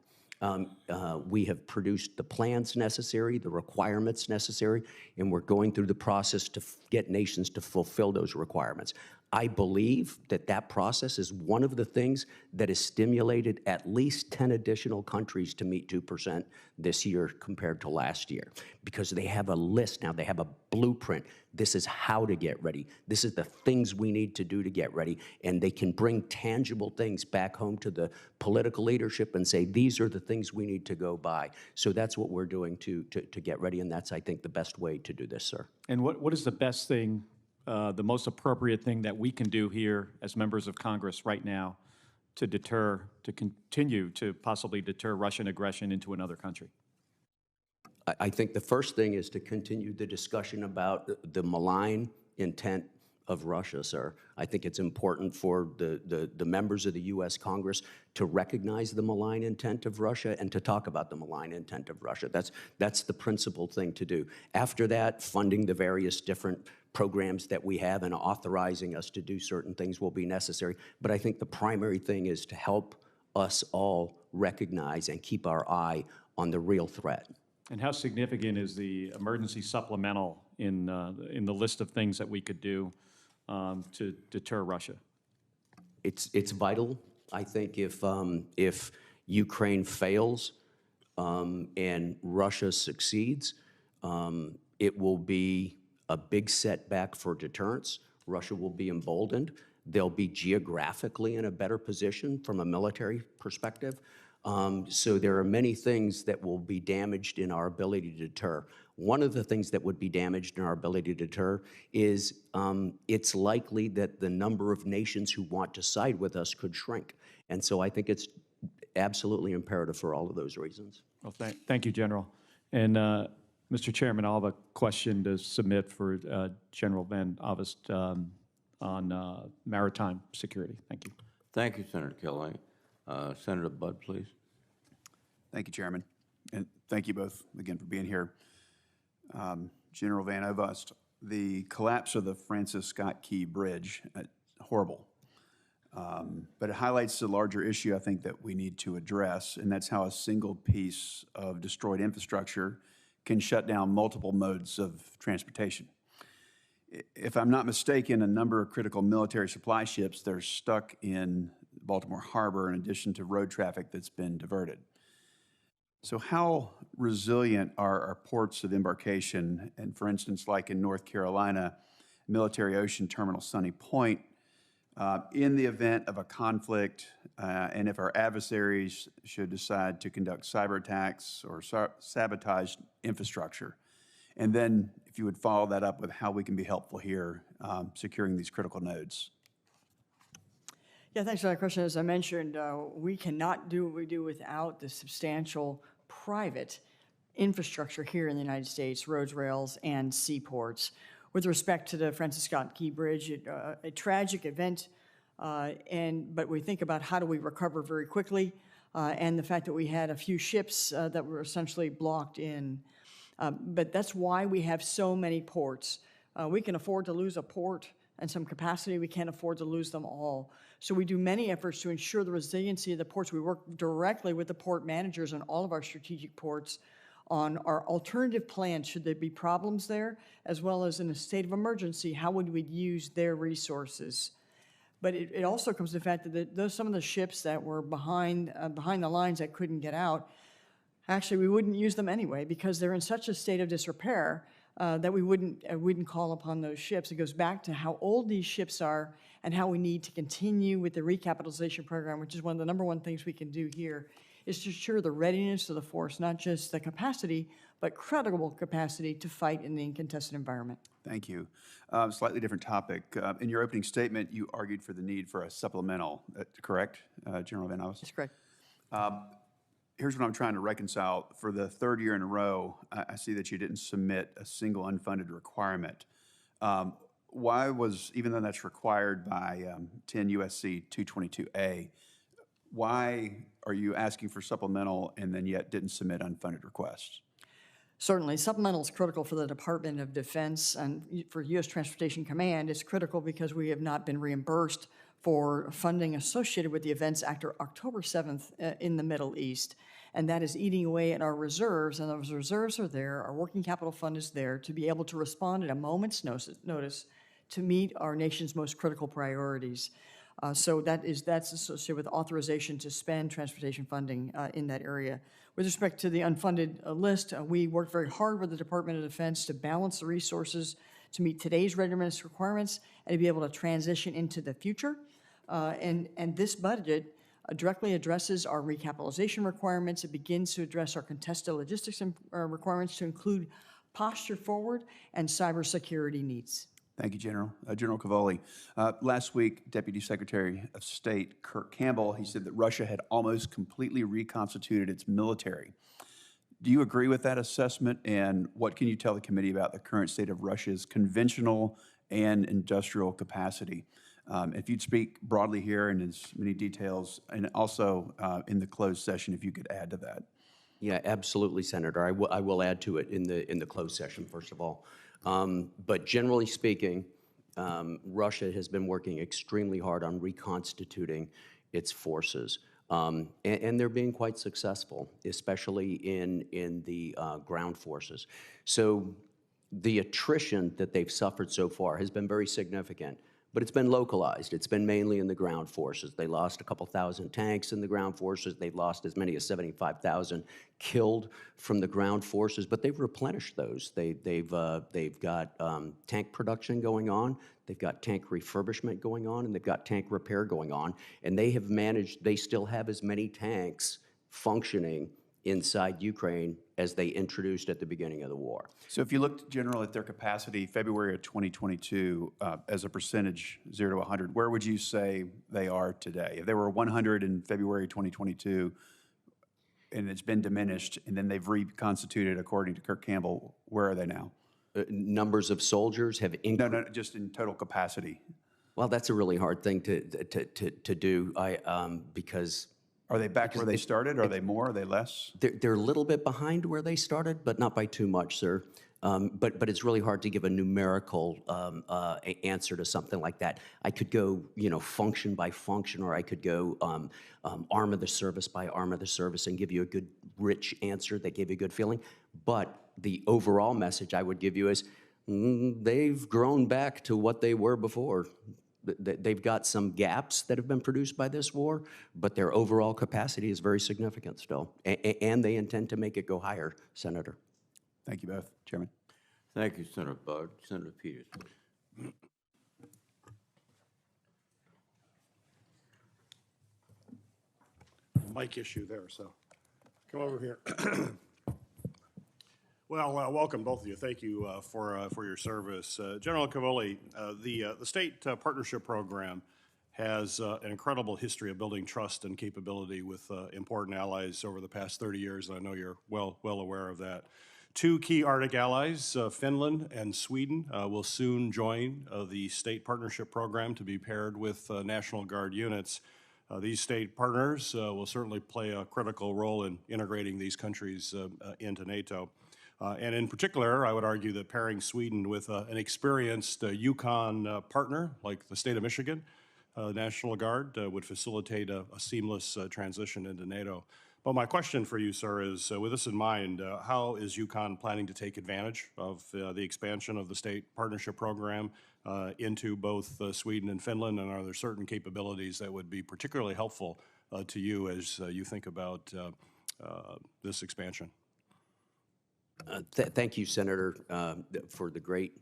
We have produced the plans necessary, the requirements necessary, and we're going through the process to get nations to fulfill those requirements. I believe that that process is one of the things that has stimulated at least 10 additional countries to meet 2% this year compared to last year, because they have a list now, they have a blueprint. This is how to get ready. This is the things we need to do to get ready, and they can bring tangible things back home to the political leadership and say, these are the things we need to go by. So that's what we're doing to get ready, and that's, I think, the best way to do this, sir. And what is the best thing, the most appropriate thing that we can do here as members of Congress right now to continue to possibly deter Russian aggression into another country? I think the first thing is to continue the discussion about the malign intent of Russia, sir. I think it's important for the members of the U.S. Congress to recognize the malign intent of Russia and to talk about the malign intent of Russia. That's the principal thing to do. After that, funding the various different programs that we have and authorizing us to do certain things will be necessary. But I think the primary thing is to help us all recognize and keep our eye on the real threat. And how significant is the emergency supplemental in the list of things that we could do to deter Russia? It's vital. I think if Ukraine fails and Russia succeeds, it will be a big setback for deterrence. Russia will be emboldened. They'll be geographically in a better position from a military perspective. So there are many things that will be damaged in our ability to deter. One of the things that would be damaged in our ability to deter is it's likely that the number of nations who want to side with us could shrink. And so I think it's absolutely imperative for all of those reasons. Well, thank you, General. And Mr. Chairman, I'll have a question to submit for General Van Ovost on maritime security. Thank you. Thank you, Senator Kelly. Senator Budd, please. Thank you, Chairman. And thank you both again for being here. General Van Ovost, the collapse of the Francis Scott Key Bridge, horrible. But it highlights the larger issue I think that we need to address, and that's how a single piece of destroyed infrastructure can shut down multiple modes of transportation. If I'm not mistaken, a number of critical military supply ships that are stuck in Baltimore Harbor in addition to road traffic that's been diverted. So how resilient are our ports of embarkation? And for instance, like in North Carolina, Military Ocean Terminal Sunny Point, in the event of a conflict, and if our adversaries should decide to conduct cyber attacks or sabotage infrastructure. And then if you would follow that up with how we can be helpful here securing these critical nodes. Yeah, thanks for that question. As I mentioned, we cannot do what we do without the substantial private infrastructure here in the United States, roads, rails, and seaports. With respect to the Francis Scott Key Bridge, a tragic event, but we think about how do we recover very quickly, and the fact that we had a few ships that were essentially blocked in. But that's why we have so many ports. We can afford to lose a port and some capacity. We can't afford to lose them all. So we do many efforts to ensure the resiliency of the ports. We work directly with the port managers on all of our strategic ports on our alternative plans should there be problems there, as well as in a state of emergency, how would we use their resources? But it also comes to the fact that some of the ships that were behind the lines that couldn't get out, actually we wouldn't use them anyway because they're in such a state of disrepair that we wouldn't call upon those ships. It goes back to how old these ships are and how we need to continue with the recapitalization program, which is one of the number one things we can do here, is to ensure the readiness of the force, not just the capacity, but credible capacity to fight in the uncontested environment. Thank you. Slightly different topic. In your opening statement, you argued for the need for a supplemental, correct, General Van Ovost? That's correct. Here's what I'm trying to reconcile. For the third year in a row, I see that you didn't submit a single unfunded requirement. Why was, even though that's required by 10 U.S.C. 222A, Why are you asking for supplemental and then yet didn't submit unfunded requests? Certainly, supplemental is critical for the Department of Defense and for U.S. Transportation Command. It's critical because we have not been reimbursed for funding associated with the events after October 7th in the Middle East. And that is eating away at our reserves, and those reserves are there. Our working capital fund is there to be able to respond at a moment's notice to meet our nation's most critical priorities. So that's associated with authorization to spend transportation funding in that area. With respect to the unfunded list, we worked very hard with the Department of Defense to balance the resources to meet today's readiness requirements and to be able to transition into the future. And this budget directly addresses our recapitalization requirements. It begins to address our contested logistics requirements to include posture forward and cybersecurity needs. Thank you, General. General Cavoli, last week, Deputy Secretary of State Kirk Campbell, he said that Russia had almost completely reconstituted its military. Do you agree with that assessment? And what can you tell the committee about the current state of Russia's conventional and industrial capacity? If you'd speak broadly here in as many details, and also in the closed session, if you could add to that. Yeah, absolutely, Senator. I will add to it in the closed session, first of all. But generally speaking, Russia has been working extremely hard on reconstituting its forces. And they're being quite successful, especially in the ground forces. So the attrition that they've suffered so far has been very significant, but it's been localized. It's been mainly in the ground forces. They lost a couple thousand tanks in the ground forces. They've lost as many as 75,000 killed from the ground forces, but they've replenished those. They've got tank production going on. They've got tank refurbishment going on, and they've got tank repair going on. And they have managed, they still have as many tanks functioning inside Ukraine as they introduced at the beginning of the war. So if you looked, General, at their capacity February of 2022 as a percentage, 0 to 100, where would you say they are today? If they were 100 in February 2022 and it's been diminished and then they've reconstituted according to Kirk Campbell, where are they now? Numbers of soldiers have increased. No, just in total capacity. Well, that's a really hard thing to do because... Are they back where they started? Are they more? Are they less? They're a little bit behind where they started, but not by too much, sir. But it's really hard to give a numerical answer to something like that. I could go, function by function, or I could go arm of the service by arm of the service and give you a good, rich answer that gave you a good feeling. But the overall message I would give you is they've grown back to what they were before. They've got some gaps that have been produced by this war, but their overall capacity is very significant still, and they intend to make it go higher, Senator. Thank you both, Chairman. Thank you, Senator Bud. Senator Peters. Mic issue there, so come over here. Well, welcome, both of you. Thank you for your service. General Cavoli, the state partnership program has an incredible history of building trust and capability with important allies over the past 30 years, and I know you're well aware of that. Two key Arctic allies, Finland and Sweden, will soon join the state partnership program to be paired with National Guard units. These state partners will certainly play a critical role in integrating these countries into NATO. And in particular, I would argue that pairing Sweden with an experienced Yukon partner like the state of Michigan, National Guard, would facilitate a seamless transition into NATO. But my question for you, sir, is with this in mind, how is Yukon planning to take advantage of the expansion of the state partnership program into both Sweden and Finland? And are there certain capabilities that would be particularly helpful to you as you think about this expansion? Thank you, Senator, for the great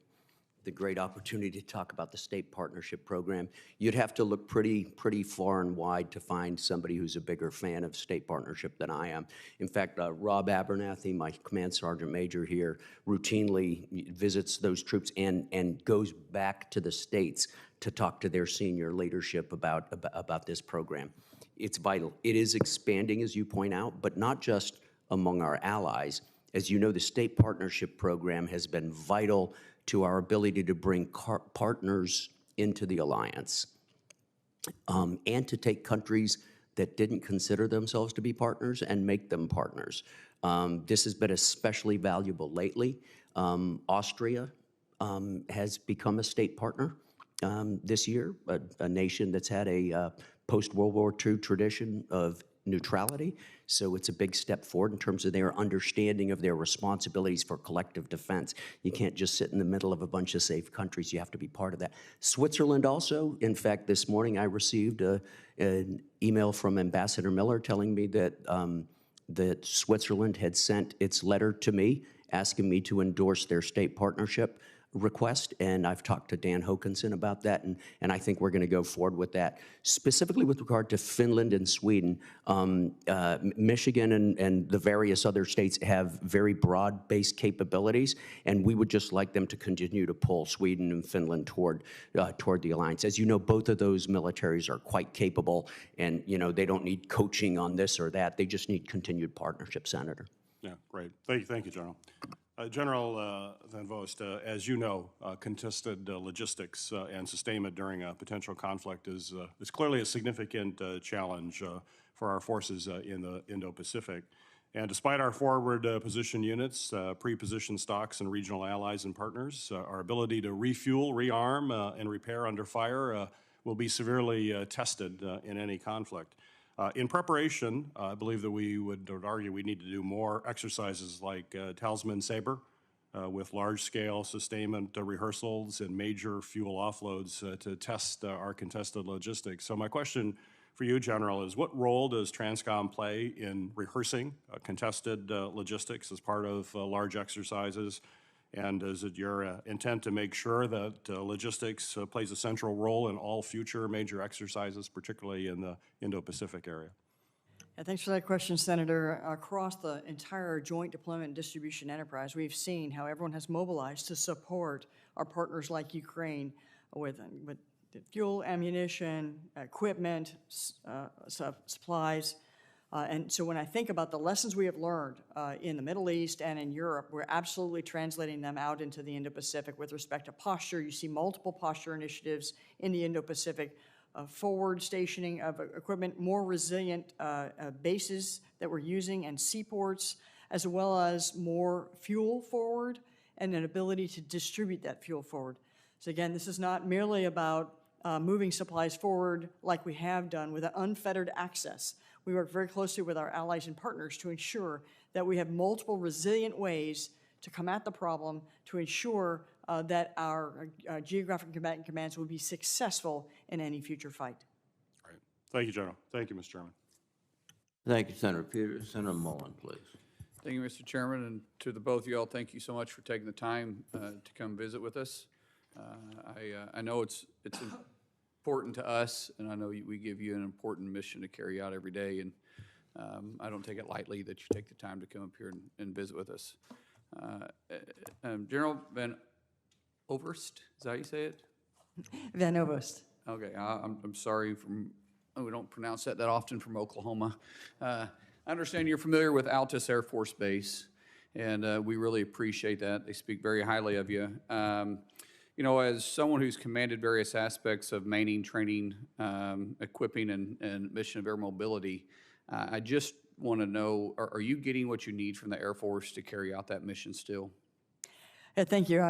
opportunity to talk about the state partnership program. You'd have to look pretty far and wide to find somebody who's a bigger fan of state partnership than I am. In fact, Rob Abernathy, my command sergeant major here, routinely visits those troops and goes back to the states to talk to their senior leadership about this program. It's vital. It is expanding, as you point out, but not just among our allies. As you know, the state partnership program has been vital to our ability to bring partners into the alliance and to take countries that didn't consider themselves to be partners and make them partners. This has been especially valuable lately. Austria has become a state partner this year, a nation that's had a post-World War II tradition of neutrality. So it's a big step forward in terms of their understanding of their responsibilities for collective defense. You can't just sit in the middle of a bunch of safe countries. You have to be part of that. Switzerland also, in fact, this morning I received an email from Ambassador Miller telling me that that Switzerland had sent its letter to me asking me to endorse their state partnership request, and I've talked to Dan Hokanson about that, and I think we're going to go forward with that. Specifically with regard to Finland and Sweden, Michigan and the various other states have very broad-based capabilities, and we would just like them to continue to pull Sweden and Finland toward the alliance. As you know, both of those militaries are quite capable, and they don't need coaching on this or that. They just need continued partnership, Senator. Yeah, great. Thank you, General. General Van Vost, as you know, contested logistics and sustainment during a potential conflict is clearly a significant challenge for our forces in the Indo-Pacific. And despite our forward position units, pre-positioned stocks and regional allies and partners, our ability to refuel, rearm, and repair under fire will be severely tested in any conflict. In preparation, I believe that we would argue we need to do more exercises like Talisman Sabre with large-scale sustainment rehearsals and major fuel offloads to test our contested logistics. So my question for you, General, is what role does TRANSCOM play in rehearsing contested logistics as part of large exercises? And is it your intent to make sure that logistics plays a central role in all future major exercises, particularly in the Indo-Pacific area? Yeah, thanks for that question, Senator. Across the entire joint deployment and distribution enterprise, we've seen how everyone has mobilized to support our partners like Ukraine with fuel, ammunition, equipment, supplies. And so when I think about the lessons we have learned in the Middle East and in Europe, we're absolutely translating them out into the Indo-Pacific with respect to posture. You see multiple posture initiatives in the Indo-Pacific, forward stationing of equipment, more resilient bases that we're using and seaports, as well as more fuel forward and an ability to distribute that fuel forward. So again, this is not merely about moving supplies forward like we have done with an unfettered access. We work very closely with our allies and partners to ensure that we have multiple resilient ways to come at the problem to ensure that our geographic combatant commands will be successful in any future fight. All right. Thank you, General. Thank you, Mr. Chairman. Thank you, Senator Peters. Senator Mullen, please. Thank you, Mr. Chairman, and to the both of you all, thank you so much for taking the time to come visit with us. I know it's important to us, and I know we give you an important mission to carry out every day, and I don't take it lightly that you take the time to come up here and visit with us. General Van Ovost, is that how you say it? Van Ovost. Okay, I'm sorry, we don't pronounce that often, from Oklahoma. I understand you're familiar with Altus Air Force Base, and we really appreciate that. They speak very highly of you. As someone who's commanded various aspects of manning, training, equipping, and mission of air mobility, I just want to know, are you getting what you need from the Air Force to carry out that mission still? Yeah, thank you.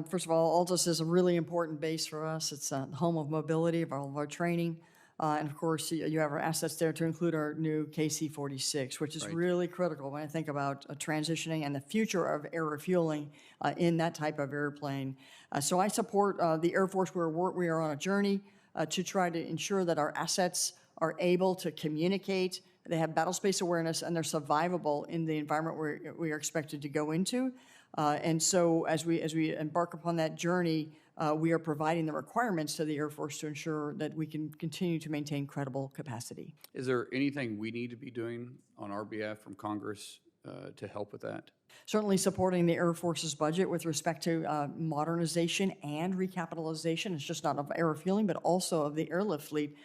First of all, Altus is a really important base for us. It's the home of mobility of all of our training. And of course, you have our assets there to include our new KC-46, which is really critical when I think about transitioning and the future of air refueling in that type of airplane. So I support the Air Force where we are on a journey to try to ensure that our assets are able to communicate, they have battle space awareness, and they're survivable in the environment we are expected to go into. And so as we embark upon that journey, we are providing the requirements to the Air Force to ensure that we can continue to maintain credible capacity. Is there anything we need to be doing on our behalf from Congress to help with that? Certainly supporting the Air Force's budget with respect to modernization and recapitalization. It's just not of air refueling, but also of the airlift fleet.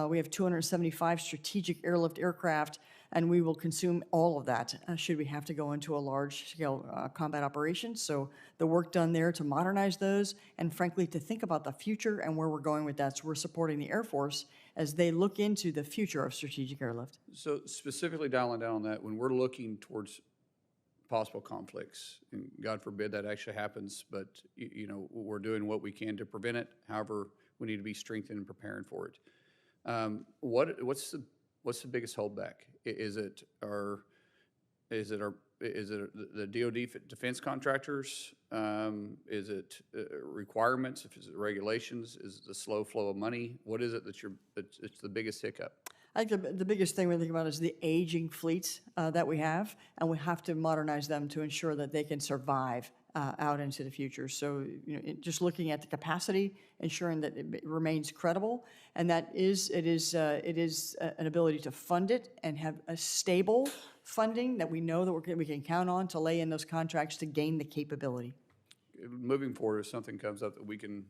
We have 275 strategic airlift aircraft and we will consume all of that should we have to go into a large-scale combat operation. So the work done there to modernize those, and frankly, to think about the future and where we're going with that. So we're supporting the Air Force as they look into the future of strategic airlift. So specifically dialing down on that, when we're looking towards possible conflicts, and God forbid that actually happens, but you know, we're doing what we can to prevent it. However, we need to be strengthened and preparing for it. What's the biggest holdback? Is it the DoD defense contractors? Is it requirements? Is it regulations? Is it the slow flow of money? What is it it's the biggest hiccup? I think the biggest thing we think about is the aging fleets that we have, and we have to modernize them to ensure that they can survive out into the future. So, you know, just looking at the capacity, ensuring that it remains credible, and that it is an ability to fund it and have a stable funding that we know that we can count on to lay in those contracts to gain the capability. Moving forward, if something comes up that we can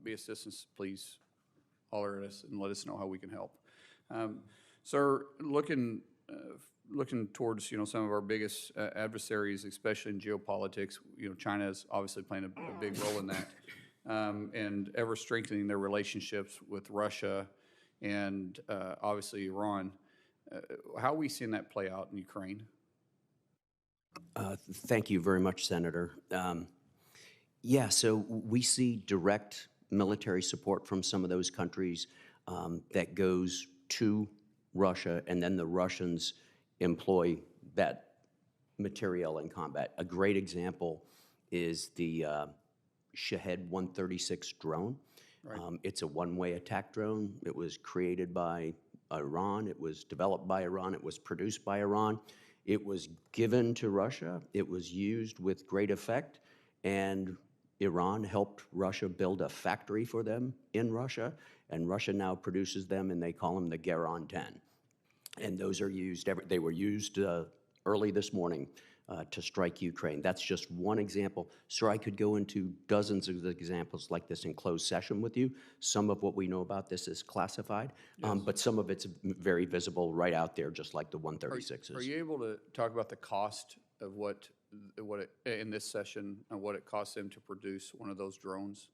be assistance, please holler at us and let us know how we can help. Sir, looking towards, you know, some of our biggest adversaries, especially in geopolitics, you know, China is obviously playing a big role in that, and ever strengthening their relationships with Russia and obviously Iran. How are we seeing that play out in Ukraine? Thank you very much, Senator. Yeah, so we see direct military support from some of those countries that goes to Russia, and then the Russians employ that material in combat. A great example is the Shahed 136 drone. Right. It's a one-way attack drone. It was created by Iran. It was developed by Iran. It was produced by Iran. It was given to Russia. It was used with great effect, and Iran helped Russia build a factory for them in Russia, and Russia now produces them, and they call them the Garon 10. And those are used, they were used early this morning to strike Ukraine. That's just one example. Sir, I could go into dozens of examples like this in closed session with you. Some of what we know about this is classified, but some of it's very visible right out there, just like the 136s. Are you able to talk about the cost of what in this session and what it costs them to produce one of those drones?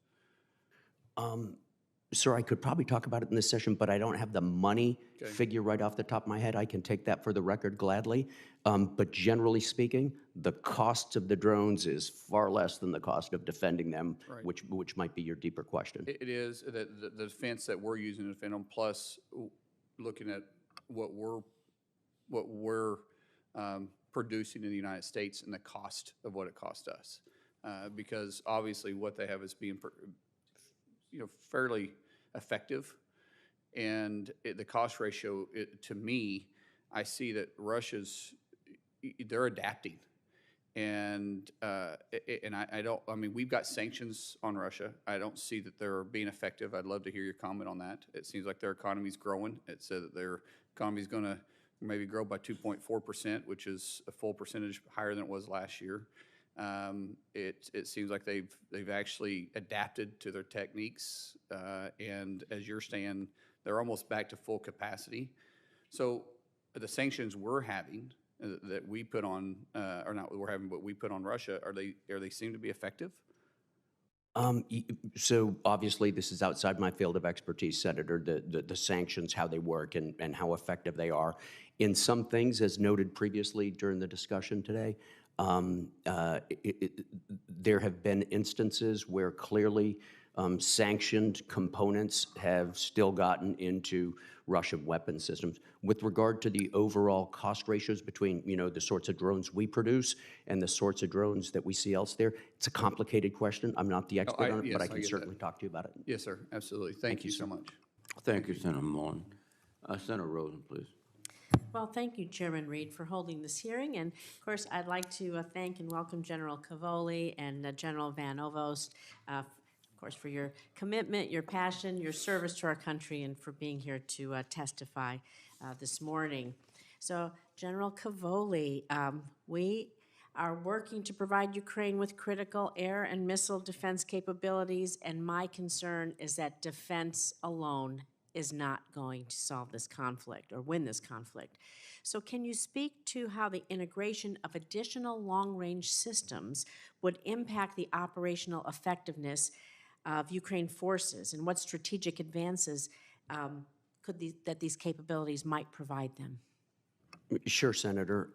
Sir, I could probably talk about it in this session, but I don't have the money figure right off the top of my head. I can take that for the record gladly. But generally speaking, the cost of the drones is far less than the cost of defending them, Right. which might be your deeper question. It is the defense that we're using to defend them, plus looking at what we're producing in the United States and the cost of what it cost us, because obviously what they have is being fairly effective, and the cost ratio, to me, I see that they're adapting, and I mean, we've got sanctions on Russia. I don't see that they're being effective. I'd love to hear your comment on that. It seems like their economy's growing. It said that their economy's going to maybe grow by 2.4%, which is a full percentage higher than it was last year. It seems like they've actually adapted to their techniques, and as you're saying, they're almost back to full capacity. So the sanctions we're having that we put on, or not we're having, but we put on Russia, are they seem to be effective? So obviously this is outside my field of expertise, Senator, the sanctions, how they work and how effective they are. In some things, as noted previously during the discussion today, there have been instances where clearly sanctioned components have still gotten into Russian weapon systems. With regard to the overall cost ratios between, you know, the sorts of drones we produce and the sorts of drones that we see elsewhere, it's a complicated question. I'm not the expert on it, but I can certainly talk to you about it. Yes, sir, absolutely. Thank you so much. Thank you, Senator Moore. Senator Rosen, please. Well, thank you, Chairman Reed, for holding this hearing. And of course, I'd like to thank and welcome General Cavoli and General Van Ovost, of course, for your commitment, your passion, your service to our country, and for being here to testify this morning. So, General Cavoli, we are working to provide Ukraine with critical air and missile defense capabilities, and my concern is that defense alone is not going to solve this conflict or win this conflict. So can you speak to how the integration of additional long-range systems would impact the operational effectiveness of Ukraine forces, and what strategic advances that these capabilities might provide them? Sure, Senator.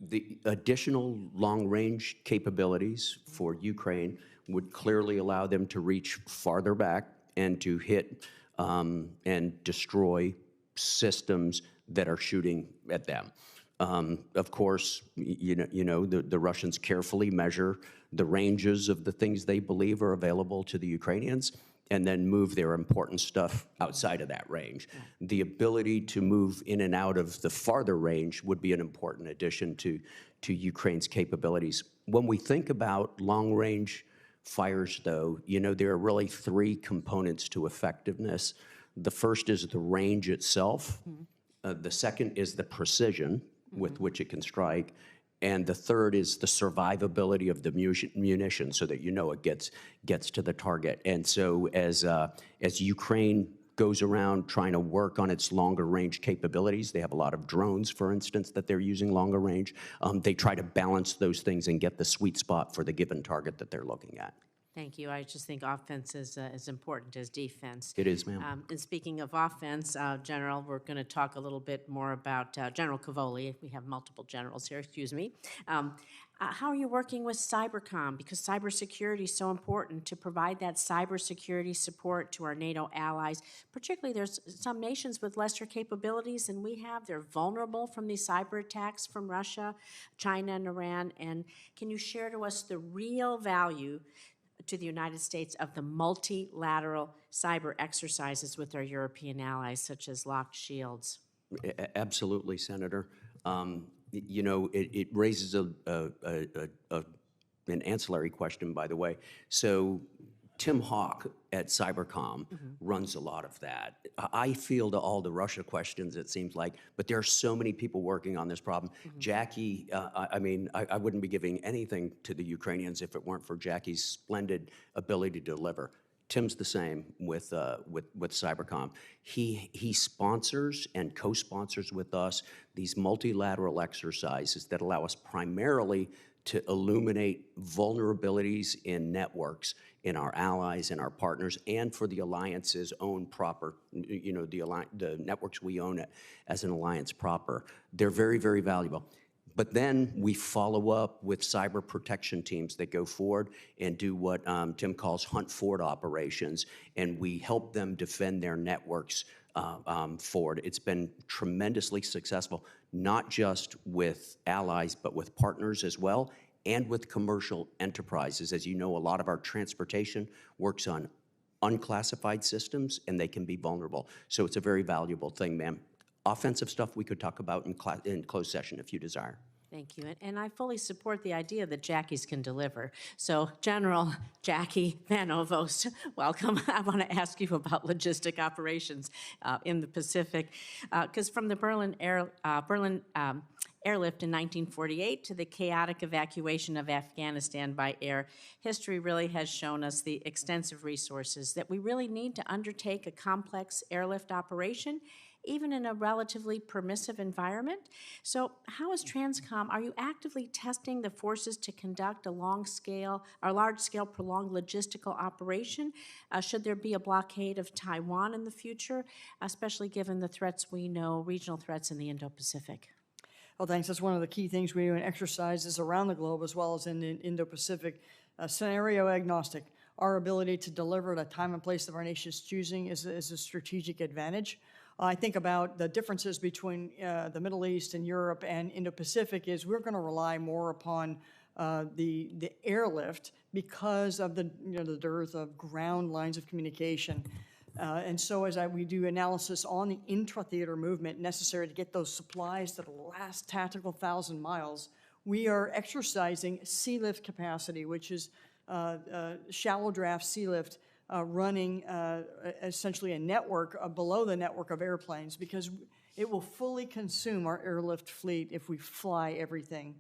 The additional long-range capabilities for Ukraine would clearly allow them to reach farther back and to hit and destroy systems that are shooting at them. Of course, the Russians carefully measure the ranges of the things they believe are available to the Ukrainians, and then move their important stuff outside of that range. The ability to move in and out of the farther range would be an important addition to Ukraine's capabilities. When we think about long-range fires, though, there are really three components to effectiveness. The first is the range itself. The second is the precision with which it can strike. And the third is the survivability of the munition, so that it gets to the target. And so as Ukraine goes around trying to work on its longer range capabilities, they have a lot of drones, for instance, that they're using longer range. They try to balance those things and get the sweet spot for the given target that they're looking at. Thank you. I just think offense is as important as defense. It is, ma'am. And speaking of offense, General, we're going to talk a little bit more about General Cavoli. We have multiple generals here, excuse me. How are you working with Cybercom? Because cybersecurity is so important to provide that cybersecurity support to our NATO allies. Particularly, there's some nations with lesser capabilities than we have. They're vulnerable from these cyber attacks from Russia, China, and Iran. And can you share to us the real value to the United States of the multilateral cyber exercises with our European allies, such as locked shields? Absolutely, Senator. It raises an ancillary question, by the way. So Tim Hawk at Cybercom runs a lot of that. I field all the Russia questions, it seems like, but there are so many people working on this problem. Jackie, I wouldn't be giving anything to the Ukrainians if it weren't for Jackie's splendid ability to deliver. Tim's the same with Cybercom. He sponsors and co-sponsors with us these multilateral exercises that allow us primarily to illuminate vulnerabilities in networks in our allies and our partners, and for the alliance's own proper, the networks we own as an alliance proper. They're very, very valuable. But then we follow up with cyber protection teams that go forward and do what Tim calls hunt forward operations, and we help them defend their networks forward. It's been tremendously successful, not just with allies, but with partners as well, and with commercial enterprises. As you know, a lot of our transportation works on unclassified systems, and they can be vulnerable. So it's a very valuable thing, ma'am. Offensive stuff we could talk about in closed session if you desire. Thank you. And I fully support the idea that Jackies can deliver. So General Jackie Van Ovost, welcome. I want to ask you about logistic operations in the Pacific, because from the Berlin airlift in 1948 to the chaotic evacuation of Afghanistan by air, history really has shown us the extensive resources that we really need to undertake a complex airlift operation, even in a relatively permissive environment. So how is Transcom, are you actively testing the forces to conduct a large-scale prolonged logistical operation? Should there be a blockade of Taiwan in the future, especially given the threats we know, regional threats in the Indo-Pacific? Well, thanks. That's one of the key things we do in exercises around the globe as well as in the Indo-Pacific. Scenario agnostic. Our ability to deliver at a time and place of our nation's choosing is a strategic advantage. I think about the differences between the Middle East and Europe and Indo-Pacific is we're going to rely more upon the airlift because of the dearth of ground lines of communication. And so as we do analysis on the intra-theater movement necessary to get those supplies to the last tactical 1,000 miles, we are exercising sea lift capacity, which is shallow draft sea lift, running essentially a network below the network of airplanes, because it will fully consume our airlift fleet if we fly everything.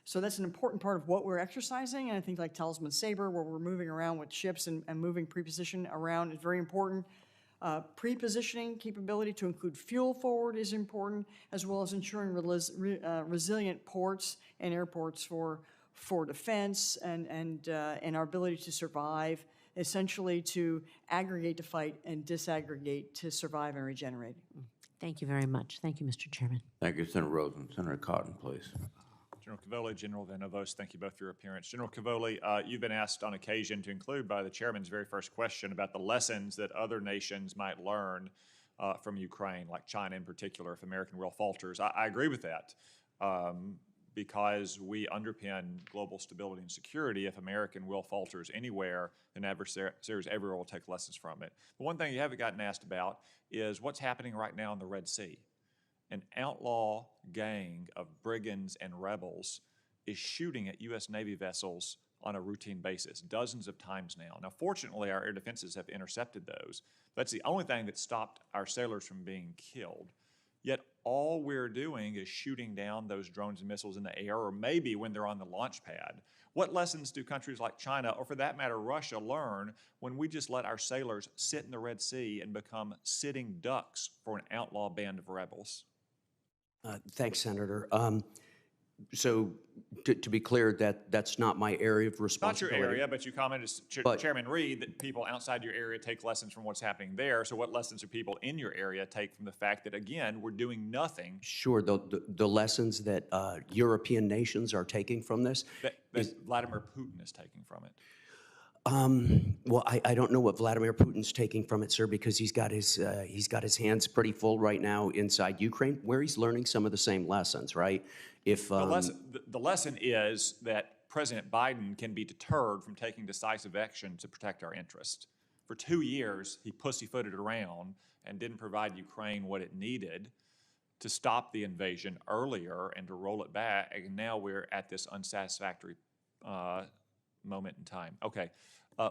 So that's an important part of what we're exercising, and I think like Talisman Sabre, where we're moving around with ships and moving preposition around, is very important. Pre-positioning capability to include fuel forward is important, as well as ensuring resilient ports and airports for defense and our ability to survive, essentially to aggregate to fight and disaggregate to survive and regenerate. Thank you very much. Thank you, Mr. Chairman. Thank you, Senator Rosen. Senator Cotton, please. General Cavoli, General Van Ovost, thank you both for your appearance. General Cavoli, you've been asked on occasion to include by the chairman's very first question about the lessons that other nations might learn from Ukraine, like China in particular, if American will falters. I agree with that because we underpin global stability and security. If American will falters anywhere, then adversaries everywhere will take lessons from it. But one thing you haven't gotten asked about is what's happening right now in the Red Sea. An outlaw gang of brigands and rebels is shooting at U.S. Navy vessels on a routine basis, dozens of times now. Now, fortunately, our air defenses have intercepted those. That's the only thing that stopped our sailors from being killed. Yet all we're doing is shooting down those drones and missiles in the air, or maybe when they're on the launch pad. What lessons do countries like China, or for that matter, Russia, learn when we just let our sailors sit in the Red Sea and become sitting ducks for an outlaw band of rebels? Thanks, Senator. So to be clear, that's not my area of Not responsibility. your area, but you commented, Chairman Reed, that people outside your area take lessons from what's happening there. So what lessons do people in your area take from the fact that, again, we're doing nothing? Sure, the lessons that European nations are taking from this. That Vladimir Putin is taking from it. Well, I don't know what Vladimir Putin's taking from it, sir, because he's got his hands pretty full right now inside Ukraine, where he's learning some of the same lessons, right? If The lesson is that President Biden can be deterred from taking decisive action to protect our interests. For 2 years, he pussyfooted around and didn't provide Ukraine what it needed to stop the invasion earlier and to roll it back, and now we're at this unsatisfactory moment in time. Okay,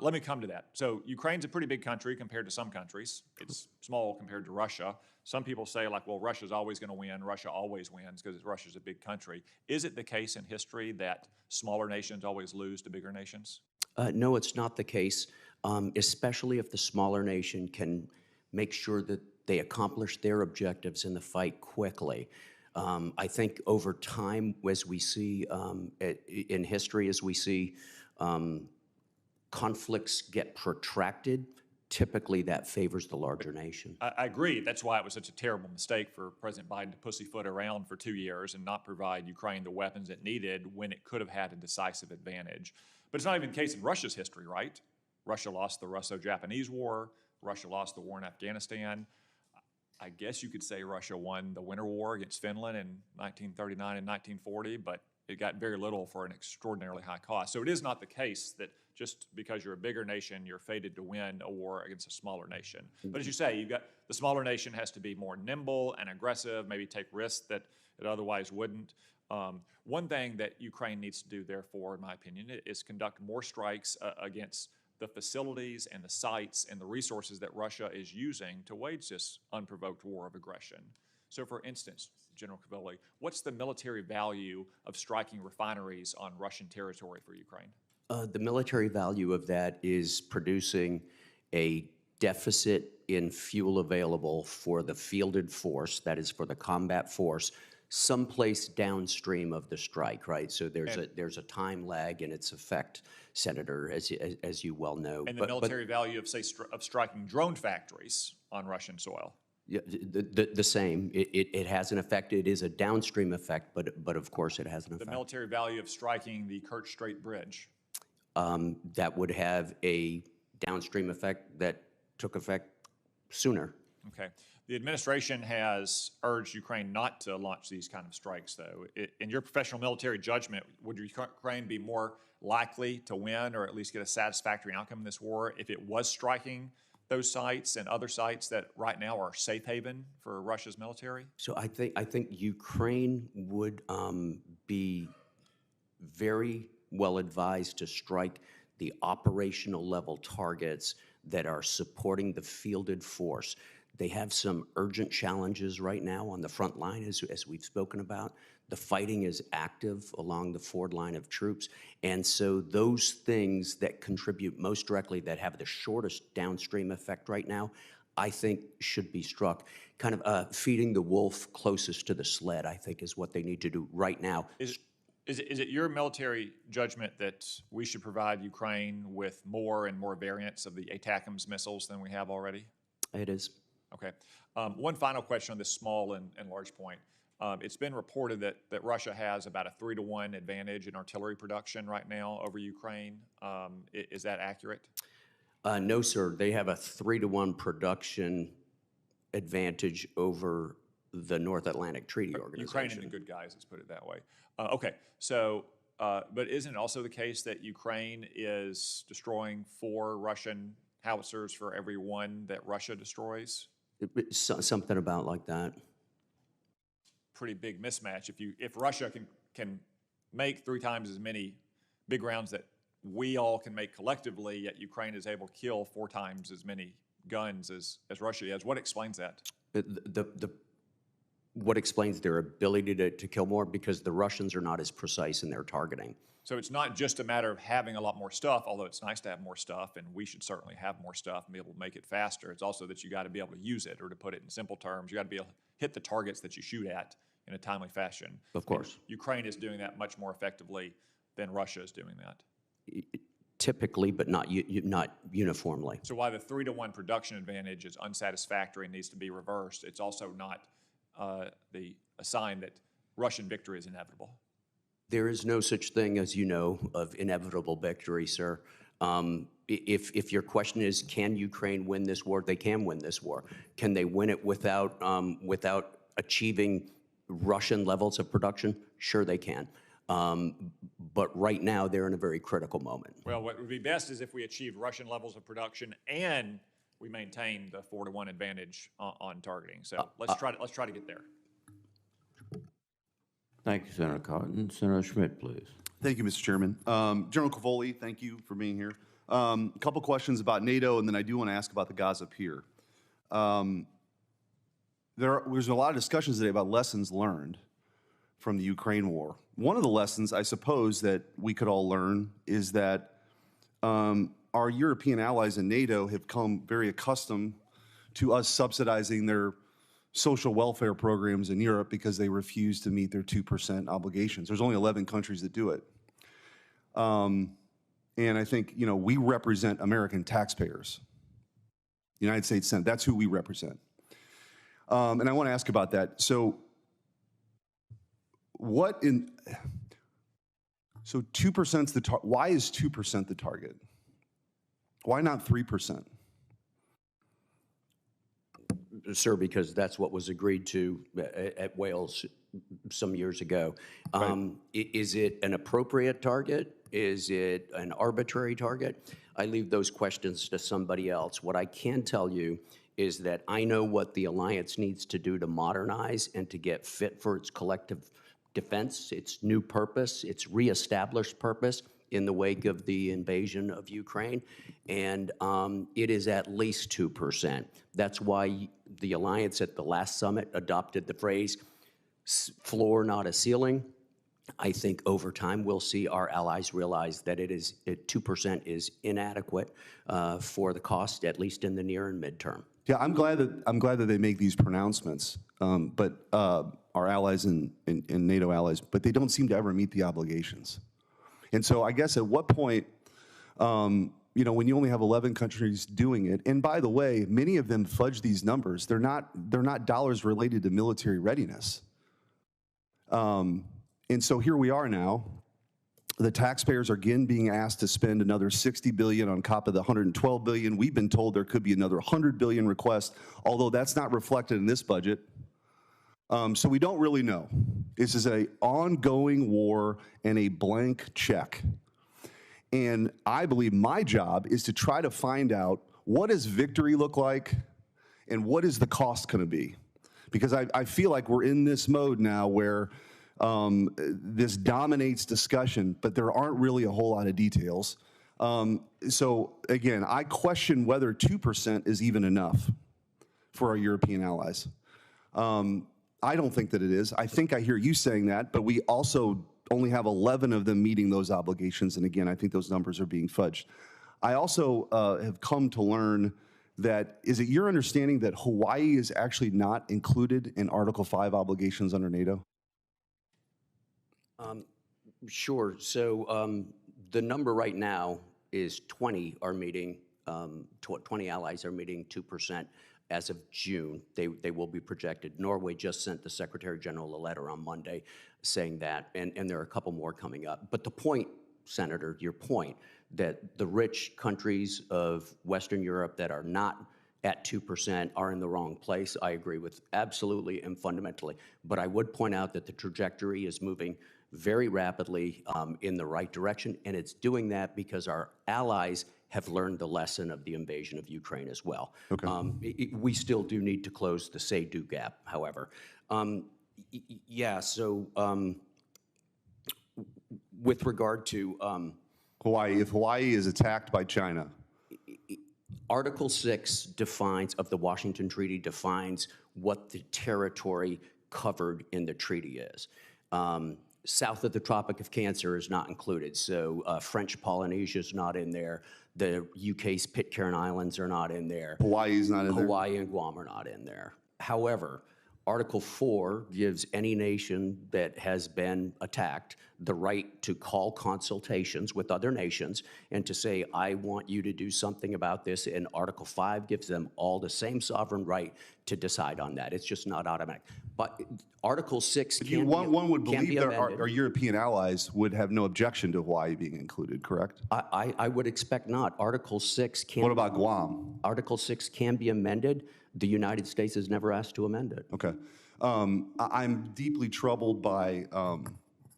let me come to that. So Ukraine's a pretty big country compared to some countries. It's small compared to Russia. Some people say, like, well, Russia's always going to win. Russia always wins because Russia's a big country. Is it the case in history that smaller nations always lose to bigger nations? No, it's not the case, especially if the smaller nation can make sure that they accomplish their objectives in the fight quickly. I think over time, as we see in history, as we see conflicts get protracted, typically that favors the larger nation. I agree. That's why it was such a terrible mistake for President Biden to pussyfoot around for 2 years and not provide Ukraine the weapons it needed when it could have had a decisive advantage. But it's not even the case in Russia's history, right? Russia lost the Russo-Japanese War. Russia lost the war in Afghanistan. I guess you could say Russia won the Winter War against Finland in 1939 and 1940, but it got very little for an extraordinarily high cost. So it is not the case that just because you're a bigger nation, you're fated to win a war against a smaller nation. But as you say, you've got the smaller nation has to be more nimble and aggressive, maybe take risks that it otherwise wouldn't. One thing that Ukraine needs to do, therefore, in my opinion, is conduct more strikes against the facilities and the sites and the resources that Russia is using to wage this unprovoked war of aggression. So, for instance, General Cavoli, what's the military value of striking refineries on Russian territory for Ukraine? The military value of that is producing a deficit in fuel available for the fielded force, that is for the combat force, someplace downstream of the strike, right? So there's a time lag in its effect, Senator, as you well know. And the military value of, say, of striking drone factories on Russian soil? Yeah, the same. It has an effect. It is a downstream effect, but of course it has an effect. The military value of striking the Kerch Strait Bridge? That would have a downstream effect that took effect sooner. Okay. The administration has urged Ukraine not to launch these kind of strikes, though. In your professional military judgment, would Ukraine be more likely to win or at least get a satisfactory outcome in this war if it was striking those sites and other sites that right now are safe haven for Russia's military? So I think Ukraine would be very well advised to strike the operational level targets that are supporting the fielded force. They have some urgent challenges right now on the front line, as we've spoken about. The fighting is active along the forward line of troops. And so those things that contribute most directly, that have the shortest downstream effect right now, I think should be struck. Kind of feeding the wolf closest to the sled, I think, is what they need to do right now. Is it your military judgment that we should provide Ukraine with more and more variants of the ATACMS missiles than we have already? It is. Okay. One final question on this small and large point. It's been reported that Russia has about a 3-to-1 advantage in artillery production right now over Ukraine. Is that accurate? No, sir. They have a 3-to-1 production advantage over the North Atlantic Treaty Organization. Ukraine and the good guys, let's put it that way. Okay, so, but isn't it also the case that Ukraine is destroying 4 Russian howitzers for every 1 that Russia destroys? Something about like that. Pretty big mismatch. If Russia can make 3 times as many big rounds that we all can make collectively, yet Ukraine is able to kill 4 times as many guns as Russia has, what explains that? What explains their ability to kill more? Because the Russians are not as precise in their targeting. So it's not just a matter of having a lot more stuff, although it's nice to have more stuff, and we should certainly have more stuff and be able to make it faster. It's also that you got to be able to use it, or to put it in simple terms, you got to be able to hit the targets that you shoot at in a timely fashion. Of course. And Ukraine is doing that much more effectively than Russia is doing that. Typically, but not uniformly. So while the 3-to-1 production advantage is unsatisfactory and needs to be reversed, it's also not a sign that Russian victory is inevitable. There is no such thing, as you know, of inevitable victory, sir. If your question is, can Ukraine win this war? They can win this war. Can they win it without achieving Russian levels of production? Sure, they can. But right now, they're in a very critical moment. Well, what would be best is if we achieve Russian levels of production and we maintain the 4-to-1 advantage on targeting. So let's try to get there. Thank you, Senator Cotton. Senator Schmidt, please. Thank you, Mr. Chairman. General Cavoli, thank you for being here. A couple questions about NATO, and then I do want to ask about the Gaza pier. There's a lot of discussions today about lessons learned from the Ukraine war. One of the lessons, I suppose, that we could all learn is that our European allies in NATO have come very accustomed to us subsidizing their social welfare programs in Europe because they refuse to meet their 2% obligations. There's only 11 countries that do it. And I think, we represent American taxpayers. The United States Senate, that's who we represent. And I want to ask about that. So 2%'s the target. Why is 2% the target? Why not 3%? Sir, because that's what was agreed to at Wales some years ago. Right. Is it an appropriate target? Is it an arbitrary target? I leave those questions to somebody else. What I can tell you is that I know what the alliance needs to do to modernize and to get fit for its collective defense, its new purpose, its reestablished purpose in the wake of the invasion of Ukraine, and it is at least 2%. That's why the alliance at the last summit adopted the phrase, floor, not a ceiling. I think over time we'll see our allies realize that 2% is inadequate for the cost, at least in the near and midterm. Yeah, I'm glad that they make these pronouncements, but our allies and NATO allies, but they don't seem to ever meet the obligations. And so I guess at what point, when you only have 11 countries doing it, and by the way, many of them fudge these numbers. They're not dollars related to military readiness. And so here we are now. The taxpayers are again being asked to spend another $60 billion on top of the $112 billion. We've been told there could be another $100 billion request, although that's not reflected in this budget. So we don't really know. This is an ongoing war and a blank check. And I believe my job is to try to find out, what does victory look like and what is the cost going to be? Because I feel like we're in this mode now where this dominates discussion, but there aren't really a whole lot of details. So again, I question whether 2% is even enough for our European allies. I don't think that it is. I think I hear you saying that, but we also only have 11 of them meeting those obligations. And again, I think those numbers are being fudged. I also have come to learn that, is it your understanding that Hawaii is actually not included in Article 5 obligations under NATO? Sure. So the number right now is 20 are meeting, 20 allies are meeting 2% as of June. They will be projected. Norway just sent the Secretary General a letter on Monday saying that, and there are a couple more coming up. But the point, Senator, your point, that the rich countries of Western Europe that are not at 2% are in the wrong place, I agree with absolutely and fundamentally. But I would point out that the trajectory is moving very rapidly in the right direction, and it's doing that because our allies have learned the lesson of the invasion of Ukraine as well. Okay. We still do need to close the say-do gap, however. Yeah, so with regard to Hawaii, if Hawaii is attacked by China, Article 6 defines, of the Washington Treaty, defines what the territory covered in the treaty is. South of the Tropic of Cancer is not included, so French Polynesia is not in there. The UK's Pitcairn Islands are not in there. Hawaii is not in there? Hawaii and Guam are not in there. However, Article 4 gives any nation that has been attacked the right to call consultations with other nations and to say, I want you to do something about this. And Article 5 gives them all the same sovereign right to decide on that. It's just not automatic. But Article 6 one would believe that our European allies would have no objection to Hawaii being included, correct? I would expect not. Article 6 can. What about Guam? Article 6 can be amended. The United States has never asked to amend it. Okay. I'm deeply troubled by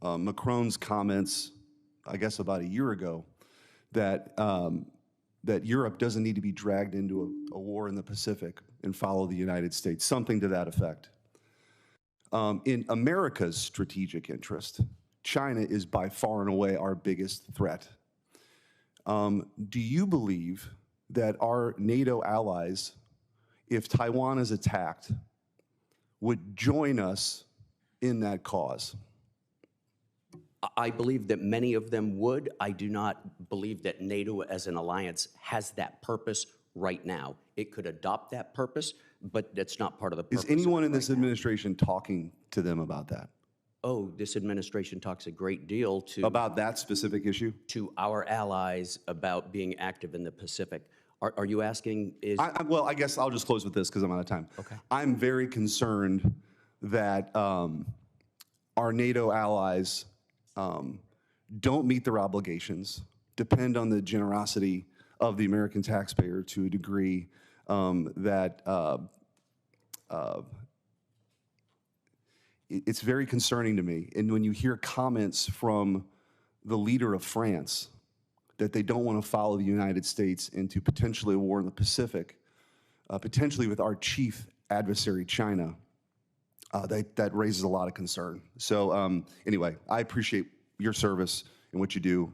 Macron's comments, I guess about a year ago, that that Europe doesn't need to be dragged into a war in the Pacific and follow the United States, something to that effect. In America's strategic interest, China is by far and away our biggest threat. Do you believe that our NATO allies, if Taiwan is attacked, would join us in that cause? I believe that many of them would. I do not believe that NATO as an alliance has that purpose right now. It could adopt that purpose, but that's not part of the purpose. Is anyone in this administration talking to them about that? Oh, this administration talks a great deal to... About that specific issue? To our allies about being active in the Pacific. Are you asking is... Well, I guess I'll just close with this because I'm out of time. Okay. I'm very concerned that our NATO allies don't meet their obligations, depend on the generosity of the American taxpayer to a degree that it's very concerning to me. And when you hear comments from the leader of France that they don't want to follow the United States into potentially a war in the Pacific, potentially with our chief adversary, China, that raises a lot of concern. So anyway, I appreciate your service and what you do.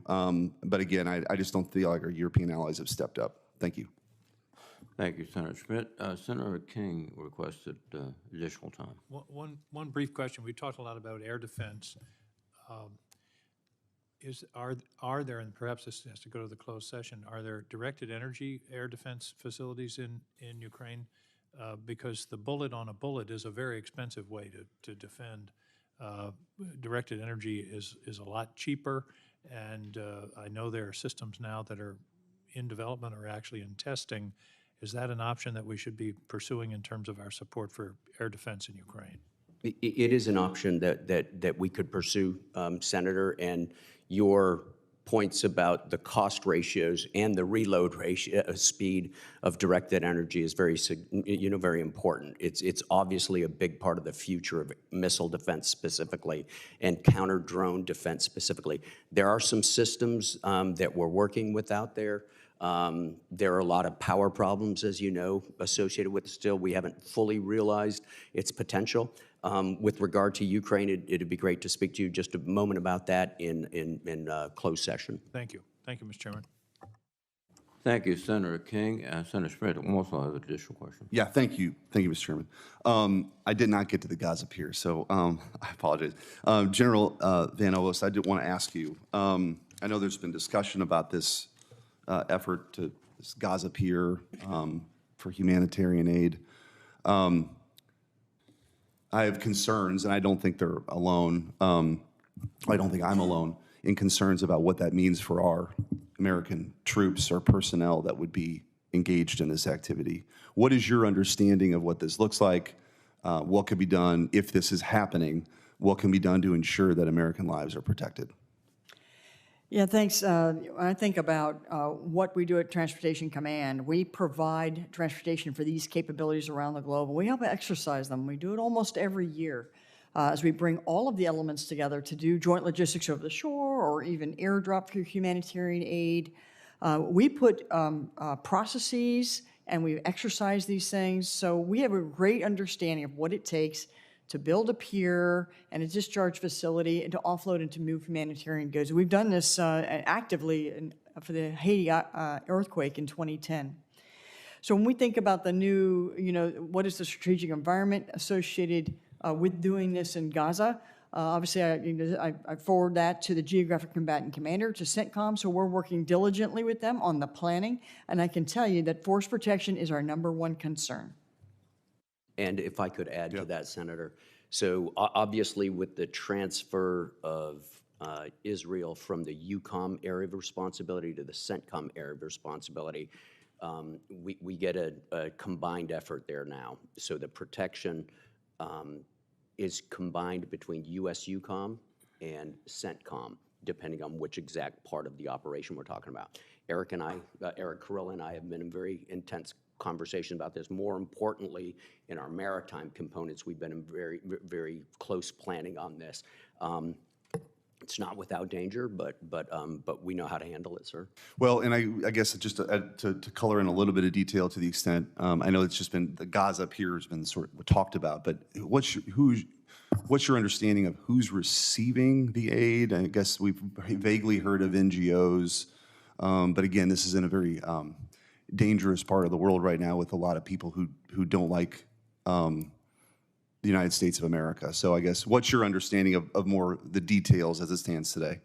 But again, I just don't feel like our European allies have stepped up. Thank you. Thank you, Senator Schmidt. Senator King requested additional time. One brief question. We talked a lot about air defense. Are there, and perhaps this has to go to the closed session, are there directed energy air defense facilities in Ukraine? Because the bullet on a bullet is a very expensive way to defend. Directed energy is a lot cheaper, and I know there are systems now that are in development or actually in testing. Is that an option that we should be pursuing in terms of our support for air defense in Ukraine? It is an option that we could pursue, Senator, and your points about the cost ratios and the reload ratio, speed of directed energy is very important. It's obviously a big part of the future of missile defense specifically and counter drone defense specifically. There are some systems that we're working with out there. There are a lot of power problems, as you know, associated with it still. We haven't fully realized its potential. With regard to Ukraine, it'd be great to speak to you just a moment about that in closed session. Thank you. Thank you, Mr. Chairman. Thank you, Senator King. Senator Schmidt also has an additional question. Yeah, thank you. Thank you, Mr. Chairman. I did not get to the Gaza pier, so I apologize. General Van Ovost, I did want to ask you, I know there's been discussion about this effort to this Gaza pier for humanitarian aid. I have concerns, and I don't think they're alone. I don't think I'm alone in concerns about what that means for our American troops or personnel that would be engaged in this activity. What is your understanding of what this looks like? What could be done if this is happening? What can be done to ensure that American lives are protected? Yeah, thanks. When I think about what we do at Transportation Command, we provide transportation for these capabilities around the globe, and we help exercise them. We do it almost every year as we bring all of the elements together to do joint logistics over the shore or even airdrop for humanitarian aid. We put processes and we exercise these things, so we have a great understanding of what it takes to build a pier and a discharge facility and to offload and to move humanitarian goods. We've done this actively for the Haiti earthquake in 2010. So when we think about the new, what is the strategic environment associated with doing this in Gaza, obviously I forward that to the Geographic Combatant Commander, to CENTCOM, so we're working diligently with them on the planning, and I can tell you that force protection is our #1 concern. And if I could add to that, Senator, so obviously with the transfer of Israel from the EUCOM area of responsibility to the CENTCOM area of responsibility, we get a combined effort there now. So the protection is combined between US EUCOM and CENTCOM, depending on which exact part of the operation we're talking about. Eric Carrilla and I have been in very intense conversation about this. More importantly, in our maritime components, we've been in very, very close planning on this. It's not without danger, but we know how to handle it, sir. Well, and I guess just to color in a little bit of detail to the extent, I know it's just been, the Gaza pier has been sort of talked about, but what's your understanding of who's receiving the aid? I guess we've vaguely heard of NGOs, but again, this is in a very dangerous part of the world right now with a lot of people who don't like the United States of America. So I guess, what's your understanding of more the details as it stands today?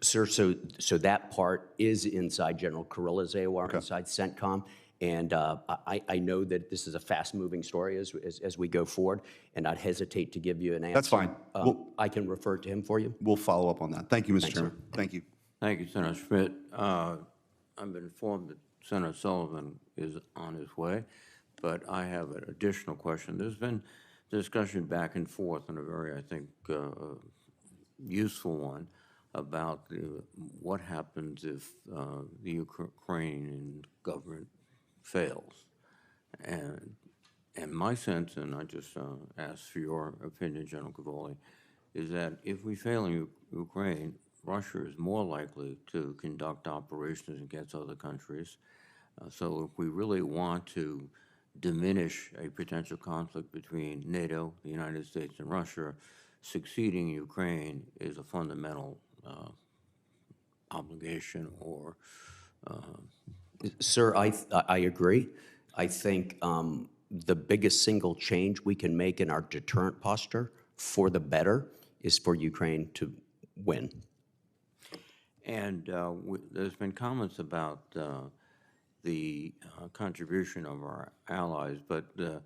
Sir, so that part is inside General Carrilla's AOR, inside CENTCOM, and I know that this is a fast-moving story as we go forward, and I'd hesitate to give you an answer. That's fine. I can refer to him for you. We'll follow up on that. Thank you, Mr. Thanks, Chairman. sir. Thank you. Thank you, Senator Schmidt. I've been informed that Senator Sullivan is on his way, but I have an additional question. There's been discussion back and forth, and a very, I think, useful one, about what happens if the Ukrainian government fails. And my sense, and I just ask for your opinion, General Cavoli, is that if we fail in Ukraine, Russia is more likely to conduct operations against other countries. So if we really want to diminish a potential conflict between NATO, the United States, and Russia, succeeding in Ukraine is a fundamental obligation or... Sir, I agree. I think the biggest single change we can make in our deterrent posture for the better is for Ukraine to win. And there's been comments about the contribution of our allies, but the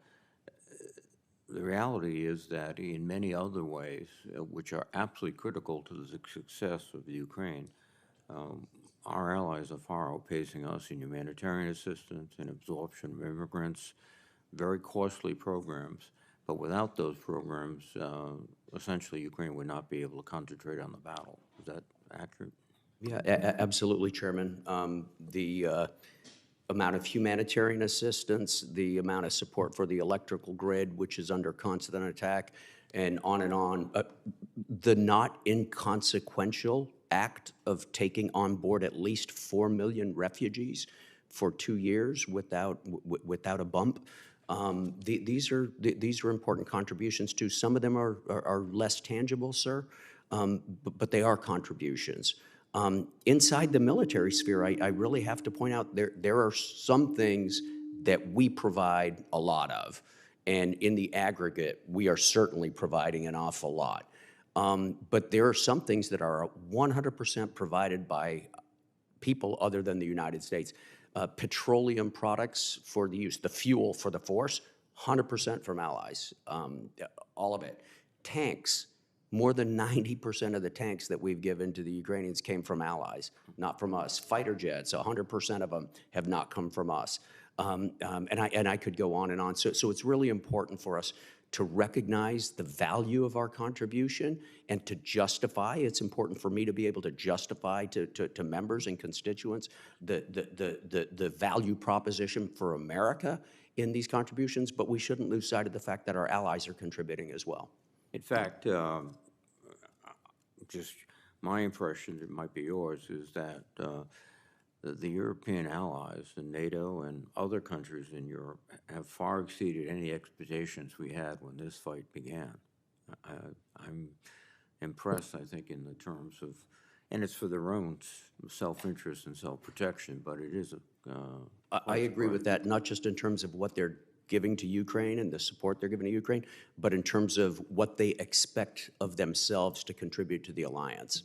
reality is that in many other ways, which are absolutely critical to the success of Ukraine, our allies are far outpacing us in humanitarian assistance and absorption of immigrants, very costly programs. But without those programs, essentially Ukraine would not be able to concentrate on the battle. Is that accurate? Yeah, absolutely, Chairman. The amount of humanitarian assistance, the amount of support for the electrical grid, which is under constant attack, and on, the not inconsequential act of taking on board at least 4 million refugees for 2 years without a bump. These are important contributions too. Some of them are less tangible, sir, but they are contributions. Inside the military sphere, I really have to point out there are some things that we provide a lot of, and in the aggregate, we are certainly providing an awful lot. But there are some things that are 100% provided by people other than the United States. Petroleum products for the use, the fuel for the force, 100% from allies, all of it. Tanks, more than 90% of the tanks that we've given to the Ukrainians came from allies, not from us. Fighter jets, 100% of them have not come from us. And I could go on and on. So it's really important for us to recognize the value of our contribution and to justify. It's important for me to be able to justify to members and constituents the value proposition for America in these contributions, but we shouldn't lose sight of the fact that our allies are contributing as well. In fact, just my impression, it might be yours, is that the European allies and NATO and other countries in Europe have far exceeded any expectations we had when this fight began. I'm impressed, I think, in the terms of, and it's for their own self-interest and self-protection, but it is a... I agree with that, not just in terms of what they're giving to Ukraine and the support they're giving to Ukraine, but in terms of what they expect of themselves to contribute to the alliance.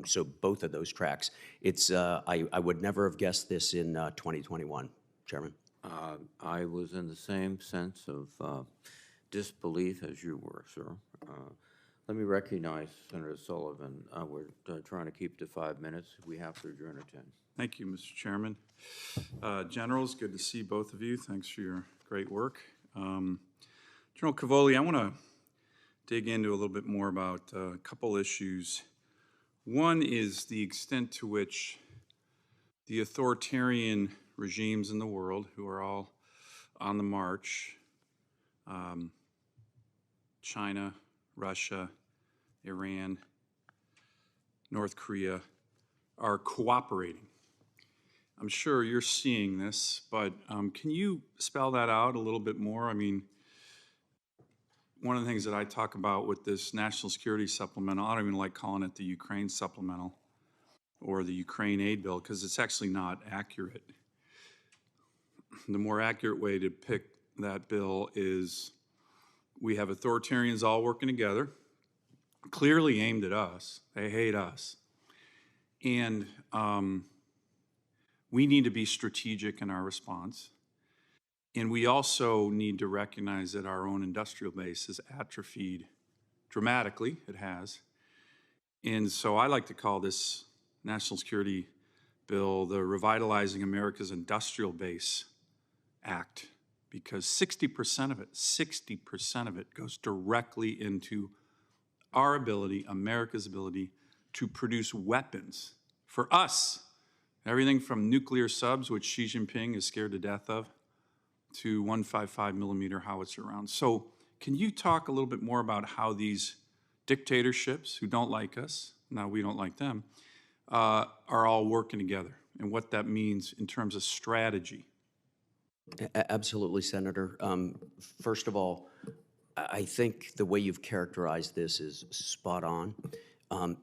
So both of those tracks. It's I would never have guessed this in 2021, Chairman. I was in the same sense of disbelief as you were, sir. Let me recognize Senator Sullivan. We're trying to keep to 5 minutes. We have to adjourn at 10. Thank you, Mr. Chairman. Generals, good to see both of you. Thanks for your great work. General Cavoli, I want to dig into a little bit more about a couple issues. One is the extent to which the authoritarian regimes in the world, who are all on the march, China, Russia, Iran, North Korea, are cooperating. I'm sure you're seeing this, but can you spell that out a little bit more? I mean, one of the things that I talk about with this national security supplemental, I don't even like calling it the Ukraine supplemental or the Ukraine aid bill because it's actually not accurate. The more accurate way to pick that bill is we have authoritarians all working together, clearly aimed at us. They hate us. And we need to be strategic in our response. And we also need to recognize that our own industrial base has atrophied dramatically. It has. And so I like to call this national security bill the Revitalizing America's Industrial Base Act, because 60% of it goes directly into our ability, America's ability, to produce weapons for us. Everything from nuclear subs, which Xi Jinping is scared to death of, to 155 millimeter howitzer rounds. So can you talk a little bit more about how these dictatorships who don't like us, now we don't like them, are all working together and what that means in terms of strategy? Absolutely, Senator. First of all, I think the way you've characterized this is spot on.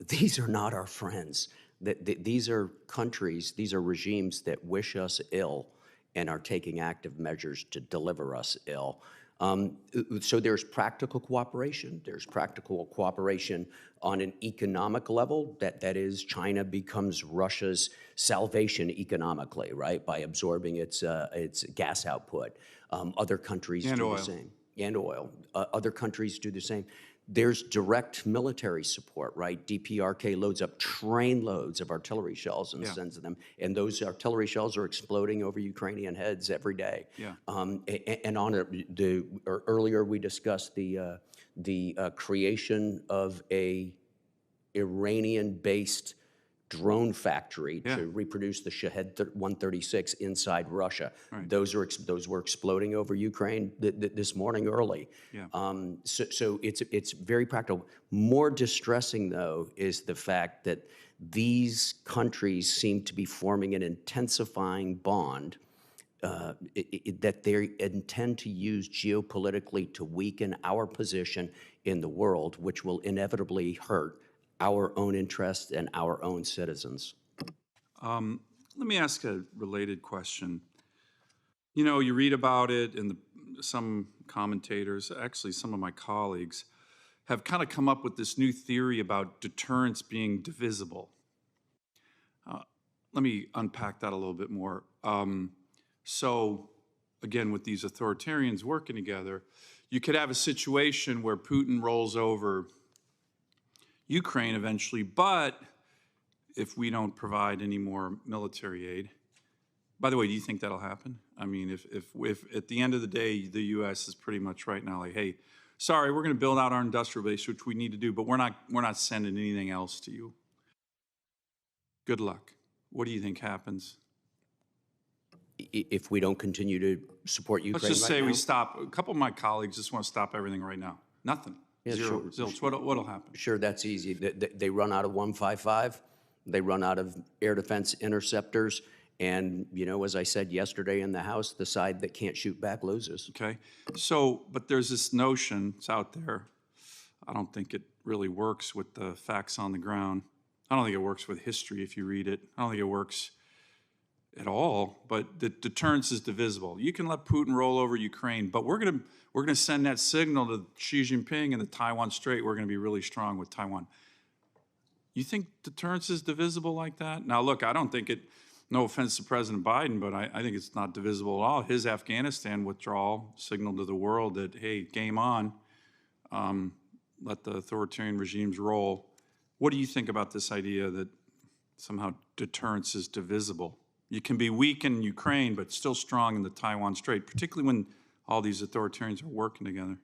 These are not our friends. These are countries, these are regimes that wish us ill and are taking active measures to deliver us ill. So there's practical cooperation. There's practical cooperation on an economic level. That is, China becomes Russia's salvation economically, right, by absorbing its gas output. Other countries do the same. And oil. Other countries do the same. There's direct military support, right? DPRK loads up train loads of artillery shells and sends them, and those artillery shells are exploding over Ukrainian heads every day. Yeah. And on earlier we discussed the creation of a Iranian-based drone factory to reproduce the Shahed 136 inside Russia. Right. Those were exploding over Ukraine this morning early. Yeah. So it's very practical. More distressing, though, is the fact that these countries seem to be forming an intensifying bond that they intend to use geopolitically to weaken our position in the world, which will inevitably hurt our own interests and our own citizens. Let me ask a related question. You know, you read about it, and some commentators, actually some of my colleagues, have kind of come up with this new theory about deterrence being divisible. let me unpack that a little bit more. So, again, with these authoritarians working together, you could have a situation where Putin rolls over Ukraine eventually, but if we don't provide any more military aid, by the way, do you think that'll happen? I mean, if at the end of the day, the U.S. is pretty much right now like, hey, sorry, we're going to build out our industrial base, which we need to do, but we're not sending anything else to you. Good luck. What do you think happens? If we don't continue to support Ukraine Let's just say right we now? stop. A couple of my colleagues just want to stop everything right now. Nothing. Yeah, Zero. sure. Zilch. What'll happen? Sure, that's easy. They run out of 155. They run out of air defense interceptors. And, you know, as I said yesterday in the House, the side that can't shoot back loses. Okay. So, but there's this notion, it's out there. I don't think it really works with the facts on the ground. I don't think it works with history if you read it. I don't think it works at all, but the deterrence is divisible. You can let Putin roll over Ukraine, but we're gonna send that signal to Xi Jinping and the Taiwan Strait. We're gonna be really strong with Taiwan. You think deterrence is divisible like that? Now, look, I don't think it, no offense to President Biden, but I think it's not divisible at all. His Afghanistan withdrawal signaled to the world that, hey, game on, let the authoritarian regimes roll. What do you think about this idea that somehow deterrence is divisible? You can be weak in Ukraine, but still strong in the Taiwan Strait, particularly when all these authoritarians are working together.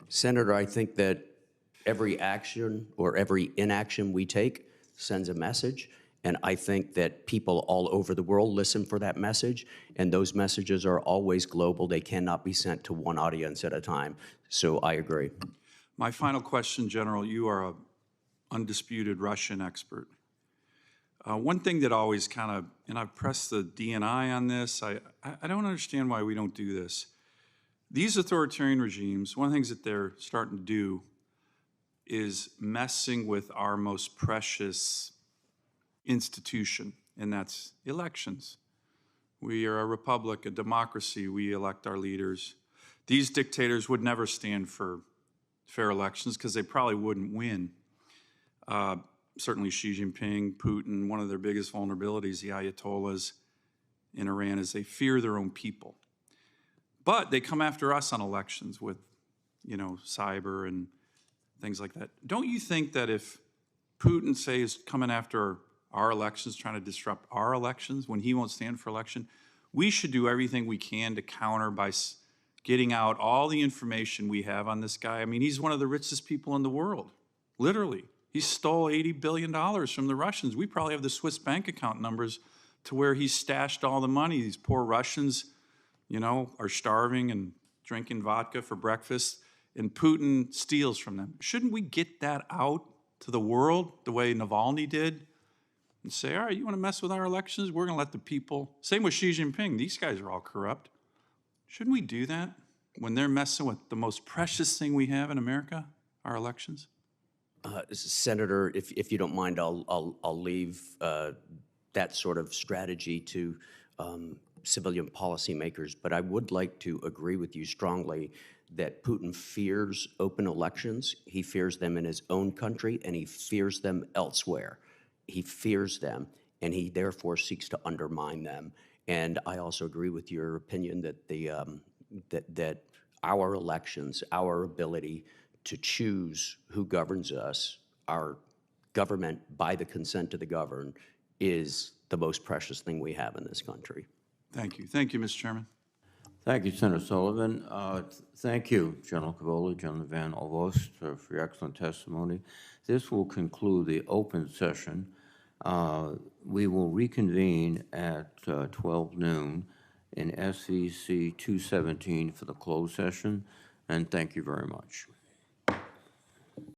Senator, I think that every action or every inaction we take sends a message. And I think that people all over the world listen for that message. And those messages are always global. They cannot be sent to one audience at a time. So I agree. My final question, General, you are an undisputed Russian expert. One thing that always kind of, and I've pressed the DNI on this, I don't understand why we don't do this. These authoritarian regimes, one of the things that they're starting to do is messing with our most precious institution, and that's elections. We are a republic, a democracy. We elect our leaders. These dictators would never stand for fair elections because they probably wouldn't win. Certainly Xi Jinping, Putin, one of their biggest vulnerabilities, the Ayatollahs in Iran, is they fear their own people. But they come after us on elections with, you know, cyber and things like that. Don't you think that if Putin, say, is coming after our elections, trying to disrupt our elections when he won't stand for election, we should do everything we can to counter by getting out all the information we have on this guy? I mean, he's one of the richest people in the world, literally. He stole $80 billion from the Russians. We probably have the Swiss bank account numbers to where he stashed all the money. These poor Russians, you know, are starving and drinking vodka for breakfast, and Putin steals from them. Shouldn't we get that out to the world the way Navalny did and say, all right, you want to mess with our elections? We're going to let the people. Same with Xi Jinping. These guys are all corrupt. Shouldn't we do that when they're messing with the most precious thing we have in America, our elections? Senator, if you don't mind, I'll leave that sort of strategy to civilian policymakers, but I would like to agree with you strongly that Putin fears open elections. He fears them in his own country, and he fears them elsewhere. He fears them, and he therefore seeks to undermine them. And I also agree with your opinion that that our elections, our ability to choose who governs us, our government by the consent of the governed, is the most precious thing we have in this country. Thank you. Thank you, Mr. Chairman. Thank you, Senator Sullivan. Thank you, General Cavoli, General Van Ovost, for your excellent testimony. This will conclude the open session. We will reconvene at 12 noon in SEC 217 for the closed session, and thank you very much.